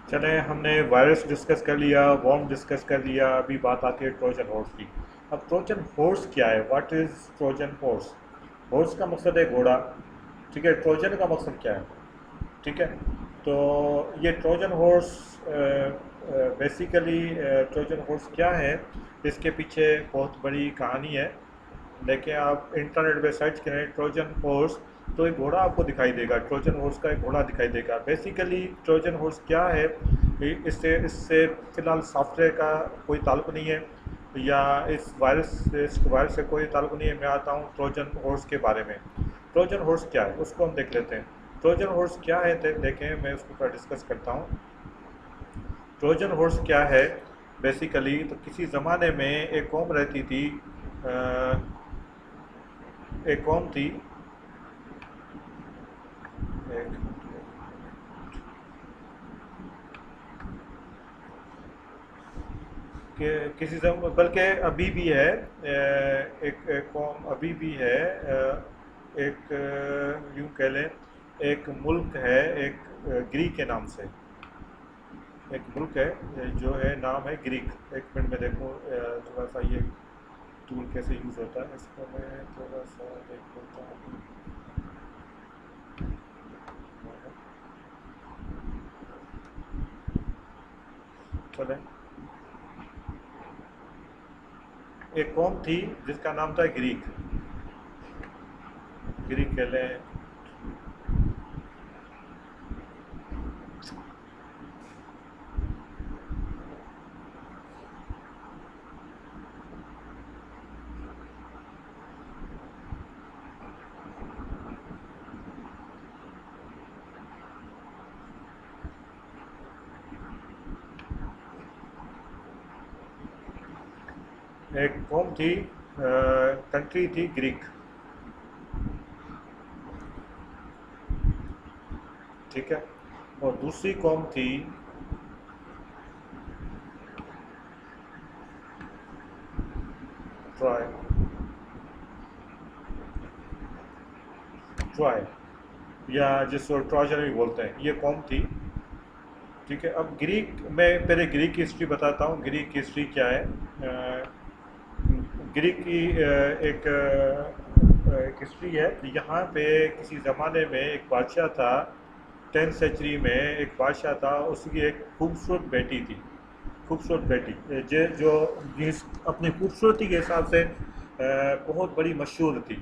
चले, हमने virus discuss कर लिया, वॉर्म डिस्कस कर लिया, अभी बात आती है ट्रोजन हॉर्स की। अब ट्रोजन हॉर्स क्या है? What is Trojan horse? Horse का मकसद है घोड़ा। ठीक है, ट्रोजन का मकसद क्या है? ठीक है। तो ये Trojan horse basically, Trojan horse क्या है, इसके पीछे बहुत बड़ी कहानी है। लेकिन आप इंटरनेट पे सर्च करें ट्रोजन हॉर्स, तो एक घोड़ा आपको दिखाई देगा, ट्रोजन हॉर्स का एक घोड़ा दिखाई देगा। बेसिकली ट्रोजन हॉर्स क्या है, इससे इससे फिलहाल सॉफ्टवेयर का कोई ताल्लुक नहीं है, या इस वायरस से कोई ताल्लुक नहीं है। मैं आता हूँ ट्रोजन हॉर्स के बारे में। ट्रोजन हॉर्स क्या है उसको हम देख लेते हैं। ट्रोजन हॉर्स क्या है, देखें, मैं उसको थोड़ा डिस्कस करता हूँ। ट्रोजन हॉर्स क्या है बेसिकली, तो किसी ज़माने में एक कौम रहती थी। अ, एक कौम थी। एक, कि किसी बल्कि अभी भी है, एक कौम अभी भी है। एक यूं कह लें, एक मुल्क है, एक ग्रीक के नाम से एक मुल्क है, जो है नाम है ग्रीक। एक मिनट में देखूँ थोड़ा सा ये टूल कैसे यूज़ होता है, इसको मैं थोड़ा सा देख लेता हूँ। चलें, एक कौम थी जिसका नाम था ग्रीक। ग्रीक कह लें। एक कौम थी, कंट्री थी ग्रीक। ठीक है। और दूसरी कौम थी ट्रॉय। ट्रॉय, या जिसको ट्रॉजन भी बोलते हैं, ये कौम थी। ठीक है। अब ग्रीक, मैं पहले ग्रीक की हिस्ट्री बताता हूँ। ग्रीक की हिस्ट्री क्या है। ग्रीक की एक हिस्ट्री है। यहाँ पे किसी ज़माने में एक बादशाह था। 10th सेंचुरी में एक बादशाह था, उसकी एक खूबसूरत बेटी थी। खूबसूरत बेटी, जो जिस अपनी खूबसूरती के हिसाब से बहुत बड़ी मशहूर थी।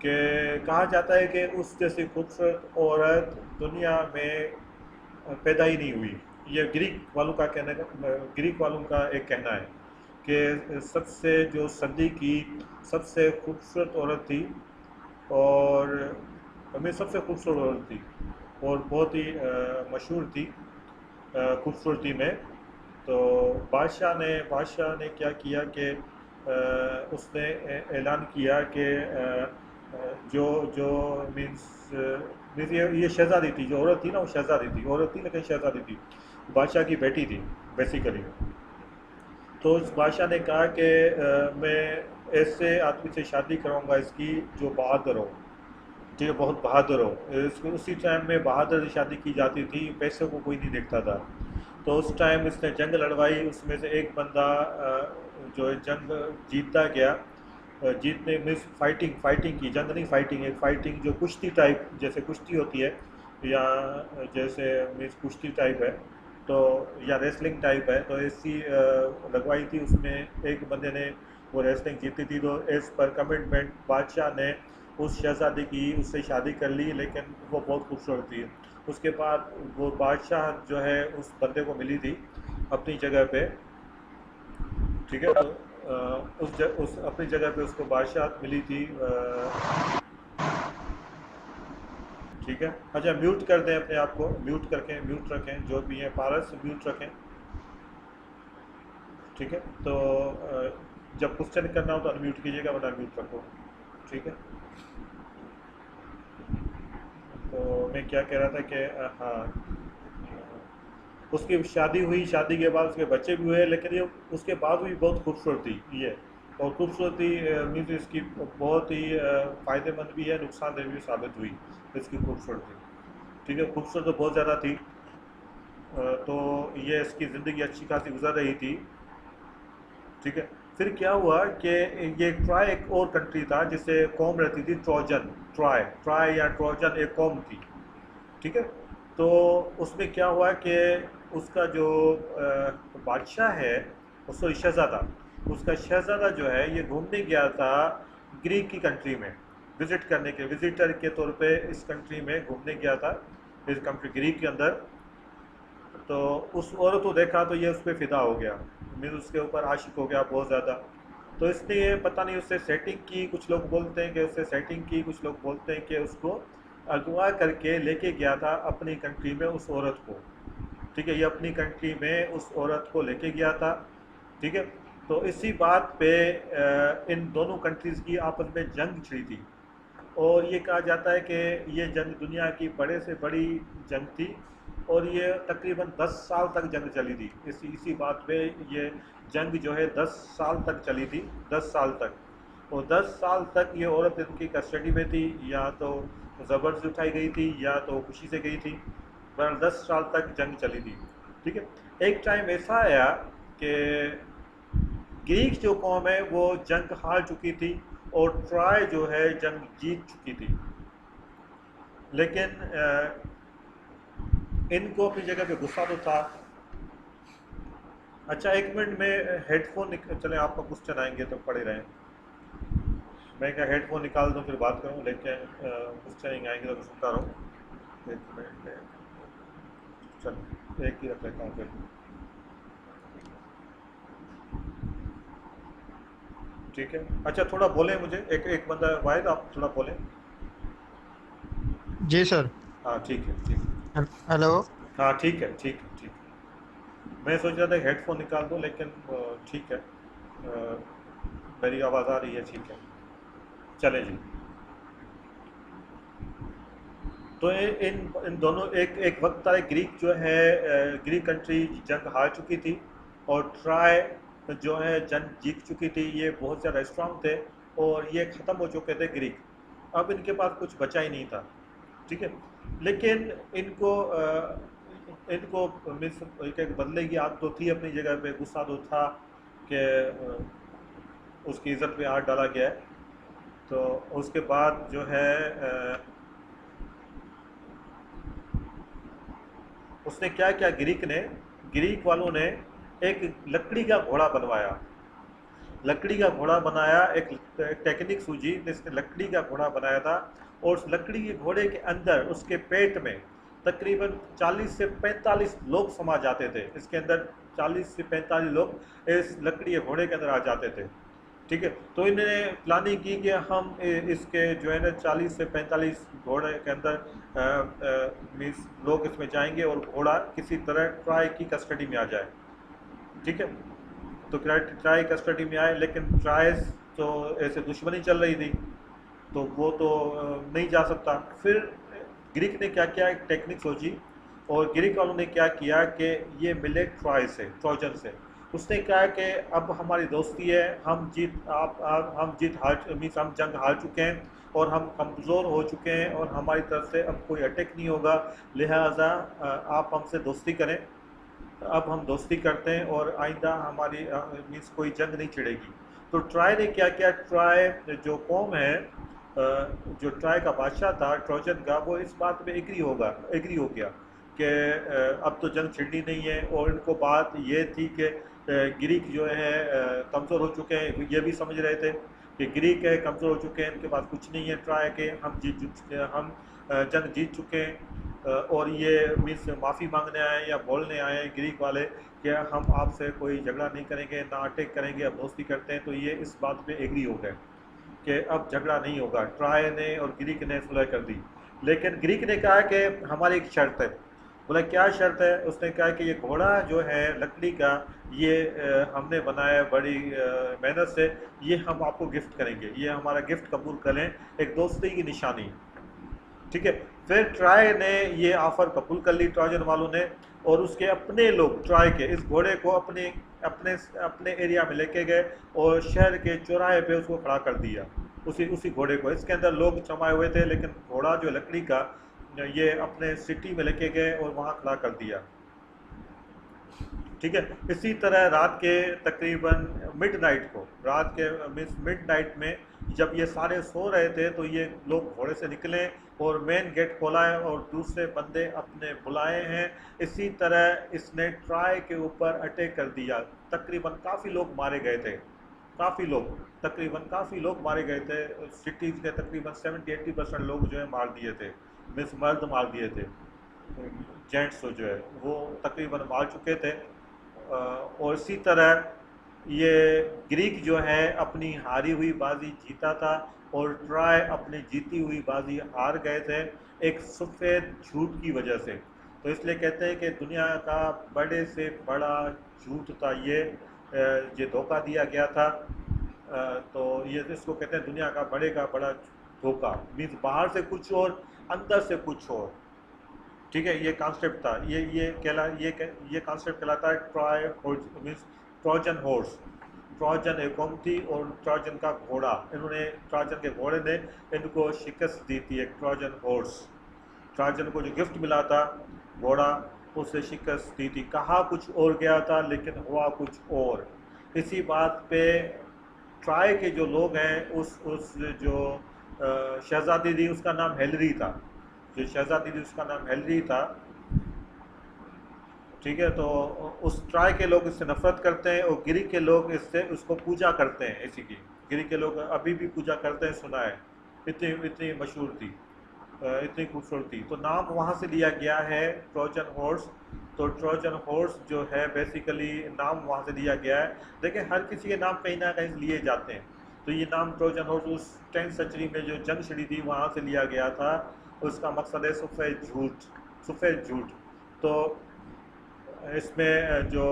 कि कहा जाता है कि उस जैसी खूबसूरत औरत दुनिया में पैदा ही नहीं हुई। ये ग्रीक वालों का कहने का, ग्रीक वालों का एक कहना है कि सबसे जो सदी की सबसे खूबसूरत औरत थी, और हमें सबसे खूबसूरत औरत थी, और बहुत ही मशहूर थी खूबसूरती में। तो बादशाह ने क्या किया कि उसने ऐलान किया कि जो जो मीन्स मीन्स ये शहज़ादी थी, जो औरत थी ना, वो शहज़ादी थी, औरत थी लेकिन शहज़ादी थी, बादशाह की बेटी थी बेसिकली। तो उस बादशाह ने कहा कि मैं ऐसे आदमी से शादी कराऊंगा इसकी जो बहादुर हो। ठीक है, बहुत बहादुर हो। इसको उसी टाइम में बहादुर से शादी की जाती थी, पैसे को कोई नहीं देखता था। तो उस टाइम इसने जंग लड़वाई, उसमें से एक बंदा जो है जंग जीतता गया। जीतने मीन्स फाइटिंग, फाइटिंग की जंग नहीं, फाइटिंग, एक फाइटिंग जो कुश्ती टाइप, जैसे कुश्ती होती है, या जैसे मीन्स कुश्ती टाइप है, तो या रेसलिंग टाइप है, तो ऐसी लगवाई थी। उसमें एक बंदे ने वो रेसलिंग जीती थी, तो एज पर कमिटमेंट बादशाह ने उस शहज़ादी की उससे शादी कर ली, लेकिन वो बहुत खूबसूरत थी। उसके बाद वो बादशाह जो है उस बंदे को मिली थी अपनी जगह पे। ठीक है। तो उस अपनी जगह पे उसको बादशाह मिली थी। ठीक है। अच्छा, म्यूट कर दें अपने आप को, म्यूट करके म्यूट रखें, जो भी है पारस म्यूट रखें। ठीक है। तो जब क्वेश्चन करना हो तो अनम्यूट कीजिएगा, वरना म्यूट रखो। ठीक है। तो मैं क्या कह रहा था कि हाँ, उसकी शादी हुई, शादी के बाद उसके बच्चे भी हुए, लेकिन ये उसके बाद भी बहुत खूबसूरत थी ये। और खूबसूरती मीन्स इसकी बहुत ही फ़ायदेमंद भी है, नुकसानदेह भी साबित हुई इसकी खूबसूरती। ठीक है, खूबसूरत तो बहुत ज़्यादा थी। तो ये इसकी ज़िंदगी अच्छी खासी गुजर रही थी। ठीक है। फिर क्या हुआ कि ये ट्राय एक और कंट्री था जिसे कौम रहती थी ट्रोजन। ट्राय ट्राय या ट्रोजन एक कौम थी। ठीक है। तो उसमें क्या हुआ कि उसका जो बादशाह है, सॉरी शहजादा, उसका शहजादा जो है ये घूमने गया था ग्रीक की कंट्री में, विजिट करने के, विजिटर के तौर पे इस कंट्री में घूमने गया था, इस कंट्री ग्रीक के अंदर। तो उस औरत को देखा तो ये उस पर फिदा हो गया, मीन उसके ऊपर आशिक हो गया बहुत ज़्यादा। तो इसने ये पता नहीं उससे सेटिंग की, कुछ लोग बोलते हैं कि उससे सेटिंग की, कुछ लोग बोलते हैं कि उसको अगवा करके लेके गया था अपनी कंट्री में उस औरत को। ठीक है, ये अपनी कंट्री में उस औरत को लेके गया था। ठीक है। तो इसी बात पे इन दोनों कंट्रीज़ की आपस में जंग छिड़ी थी। और ये कहा जाता है कि ये जंग दुनिया की बड़े से बड़ी जंग थी, और ये तकरीबन 10 साल तक जंग चली थी। इसी बात पे ये जंग जो है 10 साल तक चली थी, 10 साल तक। और 10 साल तक ये औरत इनकी कस्टडी में थी, या तो ज़बरदस्ती उठाई गई थी या तो खुशी से गई थी। बहरहाल 10 साल तक जंग चली थी। ठीक है। एक टाइम ऐसा आया कि ग्रीक जो कौम है वो जंग हार चुकी थी, और ट्राय जो है जंग जीत चुकी थी। लेकिन इनको अपनी जगह पे गुस्सा तो था। अच्छा, एक मिनट में हेडफोन चले, आपका क्वेश्चन आएंगे तो पड़े रहें। मैं क्या हेडफोन निकाल दूँ फिर बात करूँ, लेकिन क्वेश्चन ही आएंगे तो मैं सुनता रहूँ। एक मिनट, चलो एक ही रख लेता हूँ फिर। ठीक है। अच्छा, थोड़ा बोलें मुझे, एक एक बंदा वाहिद आप थोड़ा बोलें। जी सर। हाँ ठीक है, ठीक है। हेलो। हाँ ठीक है, ठीक है, ठीक है। मैं सोच रहा था हेडफोन निकाल दूँ, लेकिन ठीक है, मेरी आवाज़ आ रही है, ठीक है। चलें जी। तो इन इन दोनों एक एक वक्त था, ग्रीक जो है ग्रीक कंट्री जंग हार चुकी थी, और ट्राय जो है जंग जीत चुकी थी। ये बहुत ज़्यादा स्ट्रांग थे, और ये ख़त्म हो चुके थे ग्रीक। अब इनके पास कुछ बचा ही नहीं था। ठीक है। लेकिन इनको मीन्स एक बदले की आदत तो थी अपनी जगह पे, गुस्सा तो था कि उसकी इज्जत पे हाथ डाला गया है। तो उसके बाद जो है उसने क्या किया, ग्रीक वालों ने एक लकड़ी का घोड़ा बनवाया। लकड़ी का घोड़ा बनाया, एक टेक्निक सूझी जिसने लकड़ी का घोड़ा बनाया था। और उस लकड़ी के घोड़े के अंदर, उसके पेट में तकरीबन 40 से 45 लोग समा जाते थे। इसके अंदर 40 से 45 लोग इस लकड़ी के घोड़े के अंदर आ जाते थे। ठीक है। तो इन्होंने प्लानिंग की कि हम इसके जो है ना 40 से 45 घोड़े के अंदर मीन्स लोग इसमें जाएंगे, और घोड़ा किसी तरह ट्राई की कस्टडी में आ जाए। ठीक है। तो ट्राई कस्टडी में आए, लेकिन ट्राई तो ऐसे दुश्मनी चल रही थी, तो वो तो नहीं जा सकता। फिर ग्रीक ने क्या किया, एक टेक्निक सोची। और ग्रीक वालों ने क्या किया कि ये मिले ट्रॉय से, ट्रोजन से। उसने कहा कि अब हमारी दोस्ती है, हम जीत हार मीन्स हम जंग हार चुके हैं, और हम कमज़ोर हो चुके हैं, और हमारी तरफ से अब कोई अटैक नहीं होगा। लिहाजा आप हमसे दोस्ती करें। अब हम दोस्ती करते हैं, और आइंदा हमारी मीन्स कोई जंग नहीं छिड़ेगी। तो ट्राय ने क्या किया, ट्राय जो कौम है, जो ट्राय का बादशाह था ट्रोजन का, वो इस बात में एग्री हो गया कि अब तो जंग छिड़नी नहीं है। और इनको बात ये थी कि ग्रीक जो है कमज़ोर हो चुके हैं, ये भी समझ रहे थे कि ग्रीक है कमज़ोर हो चुके हैं, इनके पास कुछ नहीं है। ट्राय के हम जंग जीत चुके हैं, और ये मीन्स माफ़ी मांगने आए हैं या बोलने आए हैं ग्रीक वाले कि हम आपसे कोई झगड़ा नहीं करेंगे, ना अटैक करेंगे, अब दोस्ती करते हैं। तो ये इस बात पे एग्री हो गए कि अब झगड़ा नहीं होगा। ट्राय ने और ग्रीक ने सुलह कर दी। लेकिन ग्रीक ने कहा कि हमारी एक शर्त है। बोला क्या शर्त है? उसने कहा कि ये घोड़ा जो है लकड़ी का, ये हमने बनाया है बड़ी मेहनत से, ये हम आपको गिफ्ट करेंगे, ये हमारा गिफ्ट कबूल करें, एक दोस्ती की निशानी। ठीक है। फिर ट्राय ने ये ऑफर कबूल कर ली, ट्रोजन वालों ने। और उसके अपने लोग ट्राय के इस घोड़े को अपने अपने अपने एरिया में लेके गए, और शहर के चौराहे पे उसको खड़ा कर दिया। उसी उसी घोड़े को, इसके अंदर लोग जमाए हुए थे, लेकिन घोड़ा जो लकड़ी का, ये अपने सिटी में लेके गए और वहाँ खड़ा कर दिया। ठीक है। इसी तरह रात के तकरीबन मिडनाइट को, रात के मिडनाइट में जब ये सारे सो रहे थे तो ये लोग घोड़े से निकले और मेन गेट खोला है और दूसरे बंदे अपने बुलाए हैं। इसी तरह इसने ट्राई के ऊपर अटैक कर दिया। तकरीबन काफ़ी लोग मारे गए थे, काफ़ी लोग, तकरीबन काफ़ी लोग मारे गए थे। सिटीज़ के तकरीबन 70-80% लोग जो है मार दिए थे, मिस मर्द मार दिए थे, जेंट्स जो है वो तकरीबन मार चुके थे। और इसी तरह ये ग्रीक जो है अपनी हारी हुई बाजी जीता था और ट्राय अपनी जीती हुई बाजी हार गए थे एक सफ़ेद झूठ की वजह से। तो इसलिए कहते हैं कि दुनिया का बड़े से बड़ा झूठ था ये धोखा दिया गया था। तो ये इसको कहते हैं दुनिया का बड़ा धोखा, मीन्स बाहर से कुछ और अंदर से कुछ और। ठीक है, ये कॉन्सेप्ट था, ये कॉन्सेप्ट कहलाता है Troy means Trojan horse. Trojan एक कौम थी और ट्रोजन का घोड़ा, इन्होंने ट्रोजन के घोड़े ने इनको शिकस्त दी थी। एक ट्रोजन हॉर्स, ट्रोजन को जो गिफ्ट मिला था घोड़ा, उसे शिकस्त दी थी। कहा कुछ और गया था लेकिन हुआ कुछ और। इसी बात पे ट्राय के जो लोग हैं उस जो शहजादी थी उसका नाम हेलरी था, जो शहजादी थी उसका नाम हेलरी था। ठीक है, तो उस ट्राय के लोग इससे नफरत करते हैं और गिरी के लोग इससे उसको पूजा करते हैं। इसी की गिरी के लोग अभी भी पूजा करते हैं, सुना है। इतनी इतनी मशहूर थी, इतनी खूबसूरत थी, तो नाम वहाँ से लिया गया है ट्रोजन हॉर्स। तो ट्रोजन हॉर्स जो है बेसिकली नाम वहाँ से लिया गया है। देखिए हर किसी के नाम कहीं ना कहीं लिए जाते हैं, तो ये नाम ट्रोजन हॉर्स उस 10th सेंचुरी में जो जंग छिड़ी थी वहाँ से लिया गया था। उसका मकसद है सफ़ेद झूठ, सफ़ेद झूठ। तो इसमें जो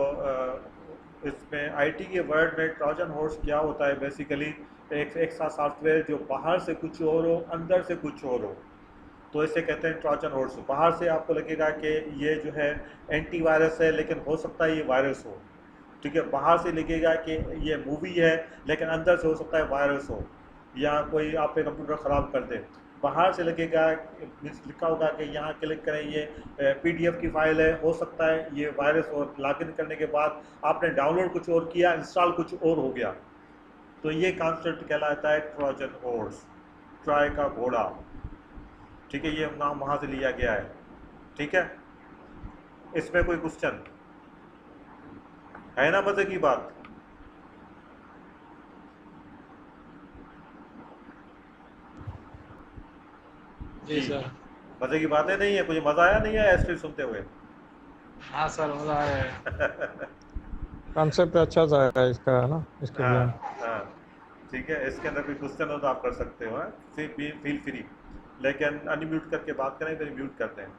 इसमें आईटी के वर्ड में ट्रोजन हॉर्स क्या होता है बेसिकली, एक ऐसा सॉफ्टवेयर जो बाहर से कुछ और हो अंदर से कुछ और हो, तो इसे कहते हैं ट्रोजन हॉर्स। बाहर से आपको लगेगा कि ये जो है एंटीवायरस है लेकिन हो सकता है ये वायरस हो। ठीक है, बाहर से लगेगा कि ये मूवी है लेकिन अंदर से हो सकता है वायरस हो, या कोई आप पे कंप्यूटर ख़राब कर दे। बाहर से लगेगा, लिखा होगा कि यहाँ क्लिक करें ये पीडीएफ की फाइल है, हो सकता है ये वायरस, और लॉगिन करने के बाद आपने डाउनलोड कुछ और किया, इंस्टॉल कुछ और हो गया। तो ये कॉन्सेप्ट कहलाता है ट्रोजन हॉर्स, ट्राय का घोड़ा। ठीक है, ये नाम वहाँ से लिया गया है। ठीक है, इसमें कोई क्वेश्चन है ना? मजे की बात। जी जी, सर। मजे की बातें नहीं है, कुछ मजा आया नहीं आया स्टोरी सुनते हुए? हाँ सर, मजा आया है। कॉन्सेप्ट अच्छा सा है इसका, है ना, इसके हाँ, लिए। हाँ, ठीक है। इसके अंदर कोई क्वेश्चन हो तो आप कर सकते हो, हाँ? फील फ्री, लेकिन अनम्यूट करके बात करें, फिर म्यूट करते हैं।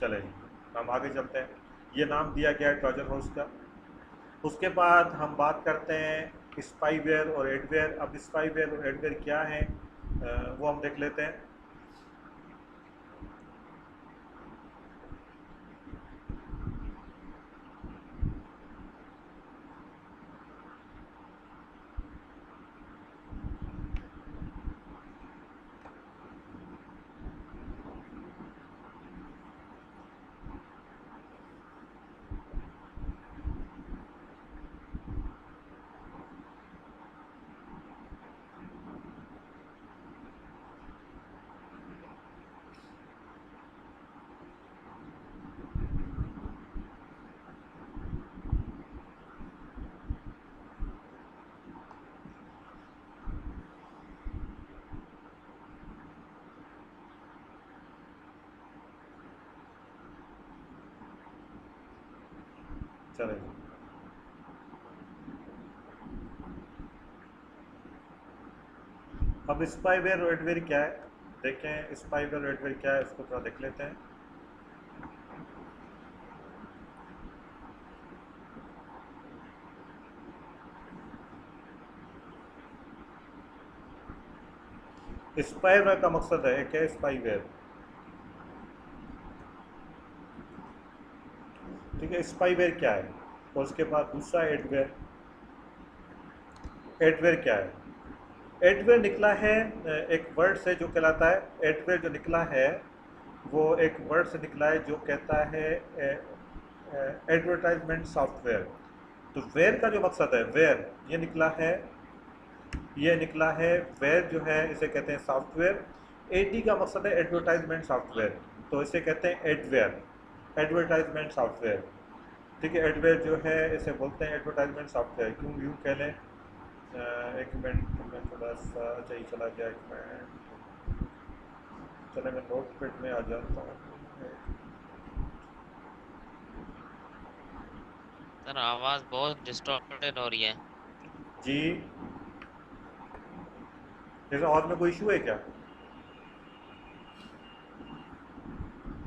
चले जी, हम आगे चलते हैं। ये नाम दिया गया है ट्रोजन हॉर्स का। उसके बाद हम बात करते हैं स्पाईवेयर और एडवेयर। अब स्पाईवेयर और एडवेयर क्या है वो हम देख लेते हैं। चलें, अब स्पाईवेयर और एडवेयर क्या है देखें। स्पाईवेयर और एडवेयर क्या है उसको थोड़ा देख लेते हैं। स्पाईवेयर का मकसद है क्या? स्पाईवेयर, ठीक है, स्पाईवेयर क्या है। और उसके बाद दूसरा एडवेयर। एडवेयर क्या है? एडवेयर निकला है एक वर्ड से जो कहलाता है, एडवेयर जो निकला है वो एक वर्ड से निकला है जो कहता है एडवर्टाइजमेंट सॉफ्टवेयर। तो वेयर का जो मकसद है, वेयर ये निकला है, वेयर जो है इसे कहते हैं सॉफ्टवेयर। एडी का मकसद है एडवर्टाइजमेंट सॉफ्टवेयर, तो इसे कहते हैं एडवेयर, एडवर्टाइजमेंट सॉफ्टवेयर। ठीक है, एडवेयर जो है इसे बोलते हैं एडवर्टाइजमेंट सॉफ्टवेयर। क्यों यूँ कह लें, एक मिनट मैं थोड़ा सा चाहिए चला गया, एक मिनट, चले मैं नोट पैड में आ जाता हूँ। सर आवाज बहुत डिस्टॉर्टेड हो रही है। जी, जैसे और में कोई इशू है क्या?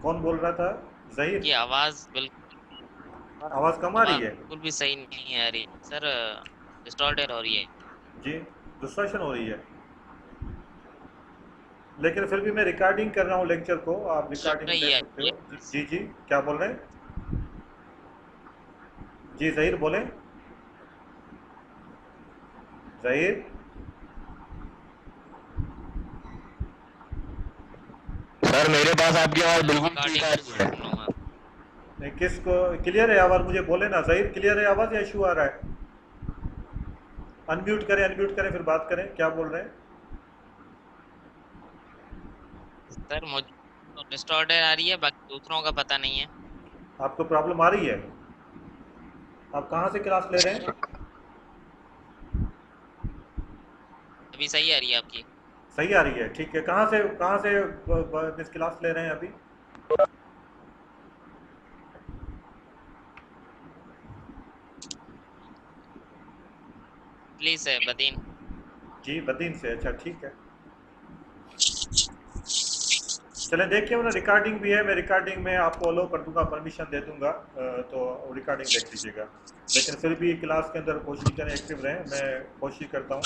कौन बोल रहा था? जहीर, की आवाज बिल्कुल आवाज़ कम आ रही है? बिल्कुल भी सही नहीं आ रही सर, डिस्टॉर्टेड हो रही है। जी, डिस्ट्रैक्शन हो रही है, लेकिन फिर भी मैं रिकॉर्डिंग कर रहा हूँ लेक्चर को, आप सुन रिकॉर्डिंग रही ले है सकते हो। जी जी, क्या बोल रहे हैं? जी जहीर बोलें, जहीर। सर मेरे पास आपकी आवाज बिल्कुल ठीक आ रिकॉर्डिंग रही है। सुन लूँगा। नहीं, किसको क्लियर है आवाज़? मुझे बोले ना, जहीर क्लियर है आवाज़ या इशू आ रहा है? अनम्यूट करें, अनम्यूट करें फिर बात करें, क्या बोल रहे हैं? सर मुझे तो डिस्टॉर्टेड आ रही है, बाकी दूसरों का पता नहीं है। आपको प्रॉब्लम आ रही है? आप कहाँ से क्लास ले रहे हैं? अभी सही आ रही है आपकी? सही आ रही है, ठीक है। कहाँ से इस क्लास ले रहे हैं अभी? प्लीज है बदीन। जी बदीन से, अच्छा ठीक है। चलें देखिए, उन्हें रिकॉर्डिंग भी है, मैं रिकॉर्डिंग में आपको अलो कर दूंगा, परमिशन दे दूंगा, तो रिकॉर्डिंग देख लीजिएगा। लेकिन फिर भी क्लास के अंदर कोशिश करें एक्टिव रहें। मैं कोशिश करता हूँ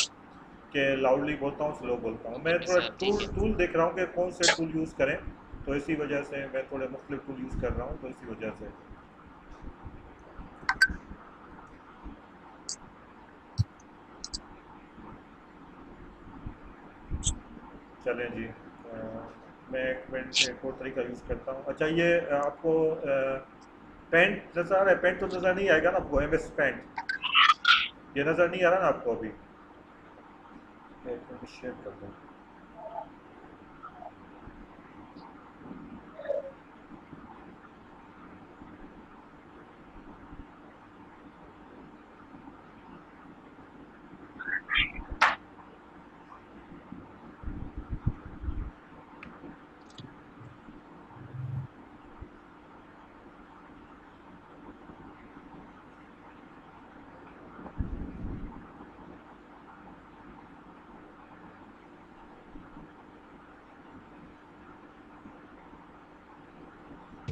कि लाउडली बोलता हूँ, स्लो बोलता हूँ। मैं ओके थोड़ा सर, ठीक है। टूल देख रहा हूँ कि कौन से टूल यूज़ करें, तो इसी वजह से मैं थोड़े मुख्तलिफ टूल यूज़ कर रहा हूँ, तो इसी वजह से। चलें जी, मैं एक मिनट एक और तरीका यूज़ करता हूँ। अच्छा, ये आपको पेंट नज़र आ रहा है? पेंट तो नज़र नहीं आएगा ना आपको, MS पेंट ये नज़र नहीं आ रहा ना आपको अभी? एक मिनट शेयर कर दूँ।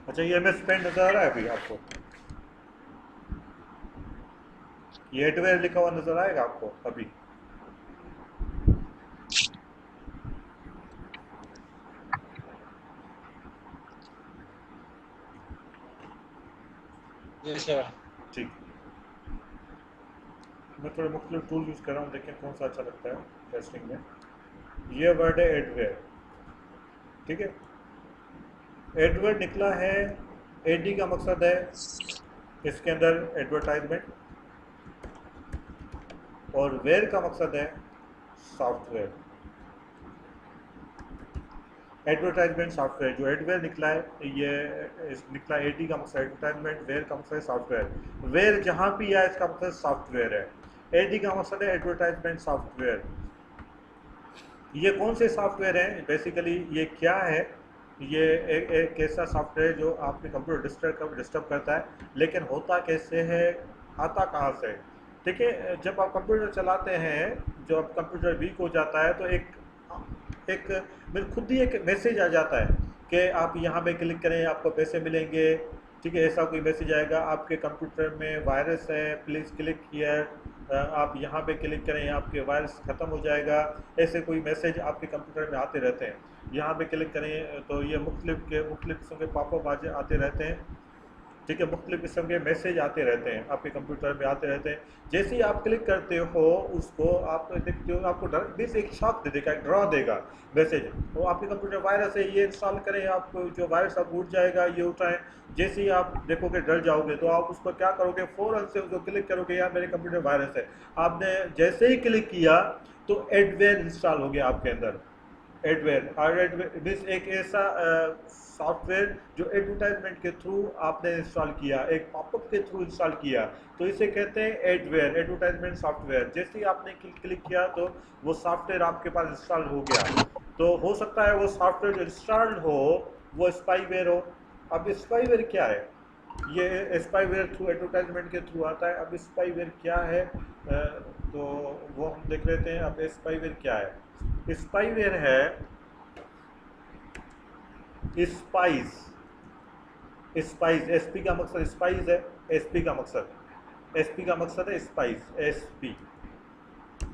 अच्छा, ये MS पेंट नज़र आ रहा है अभी आपको? ये एडवेयर लिखा हुआ नज़र आएगा आपको अभी? जी सर। ठीक, मैं थोड़े मुख्तलिफ टूल यूज़ कर रहा हूँ, देखें कौन सा अच्छा लगता है टेस्टिंग में। ये वर्ड है एडवेयर, ठीक है। एडवर्ड निकला है, एडी का मकसद है इसके अंदर एडवर्टाइजमेंट, और वेयर का मकसद है सॉफ्टवेयर। एडवर्टाइजमेंट सॉफ्टवेयर, जो एडवेयर निकला है ये निकला, एडी का मकसद एडवर्टाइजमेंट, वेयर का मकसद है सॉफ्टवेयर। वेयर जहाँ भी आया इसका मतलब सॉफ्टवेयर है, एडी का मकसद है एडवर्टाइजमेंट सॉफ्टवेयर। ये कौन से सॉफ्टवेयर हैं बेसिकली, ये क्या है? ये एक ऐसा सॉफ्टवेयर जो आपके कंप्यूटर डिस्टर्ब करता है, लेकिन होता कैसे है, आता कहाँ से? ठीक है, जब आप कंप्यूटर चलाते हैं, जो आप कंप्यूटर वीक हो जाता है, तो एक मेरे खुद ही एक मैसेज आ जाता है कि आप यहाँ पे क्लिक करें आपको पैसे मिलेंगे। ठीक है, ऐसा कोई मैसेज आएगा, आपके कंप्यूटर में वायरस है, प्लीज़ क्लिक हियर, आप यहाँ पे क्लिक करें आपके वायरस ख़त्म हो जाएगा। ऐसे कोई मैसेज आपके कंप्यूटर में आते रहते हैं। यहाँ पे क्लिक करें तो ये मुख्तलिफ किस्म के पॉपअप आते रहते हैं। ठीक है, मुख्तलिफ किस्म के मैसेज आते रहते हैं, आपके कंप्यूटर में आते रहते हैं। जैसे ही आप क्लिक करते हो उसको, आप देखते हो आपको डर बीच एक शॉक दे देगा, एक ड्रा देगा मैसेज, वो आपके कंप्यूटर वायरस है, ये इंस्टॉल करें, आपको जो वायरस आप उठ जाएगा, ये उठाएं। जैसे ही आप देखोगे डर जाओगे तो आप उसको क्या करोगे, फ़ौरन से उसको क्लिक करोगे, यार मेरे कंप्यूटर वायरस है। आपने जैसे ही क्लिक किया तो एडवेयर इंस्टॉल हो गया आपके अंदर। एडवेयर, और एडवेयर मीन्स एक ऐसा सॉफ्टवेयर जो एडवर्टाइजमेंट के थ्रू आपने इंस्टॉल किया, एक पॉपअप के थ्रू इंस्टॉल किया, तो इसे कहते हैं एडवेयर, एडवर्टाइजमेंट सॉफ्टवेयर। जैसे ही आपने क्लिक किया तो वो सॉफ्टवेयर आपके पास इंस्टॉल हो गया। तो हो सकता है वो सॉफ्टवेयर जो इंस्टॉल्ड हो वो स्पाईवेयर हो। अब स्पाईवेयर क्या है, ये स्पाईवेयर थ्रू एडवर्टाइजमेंट के थ्रू आता है। अब स्पाईवेयर क्या है, तो वो हम देख लेते हैं। अब स्पाईवेयर क्या है, स्पाईवेयर है स्पाइस। स्पाइस, एसपी का मकसद स्पाइस है, एसपी का मकसद है स्पाइस, एसपी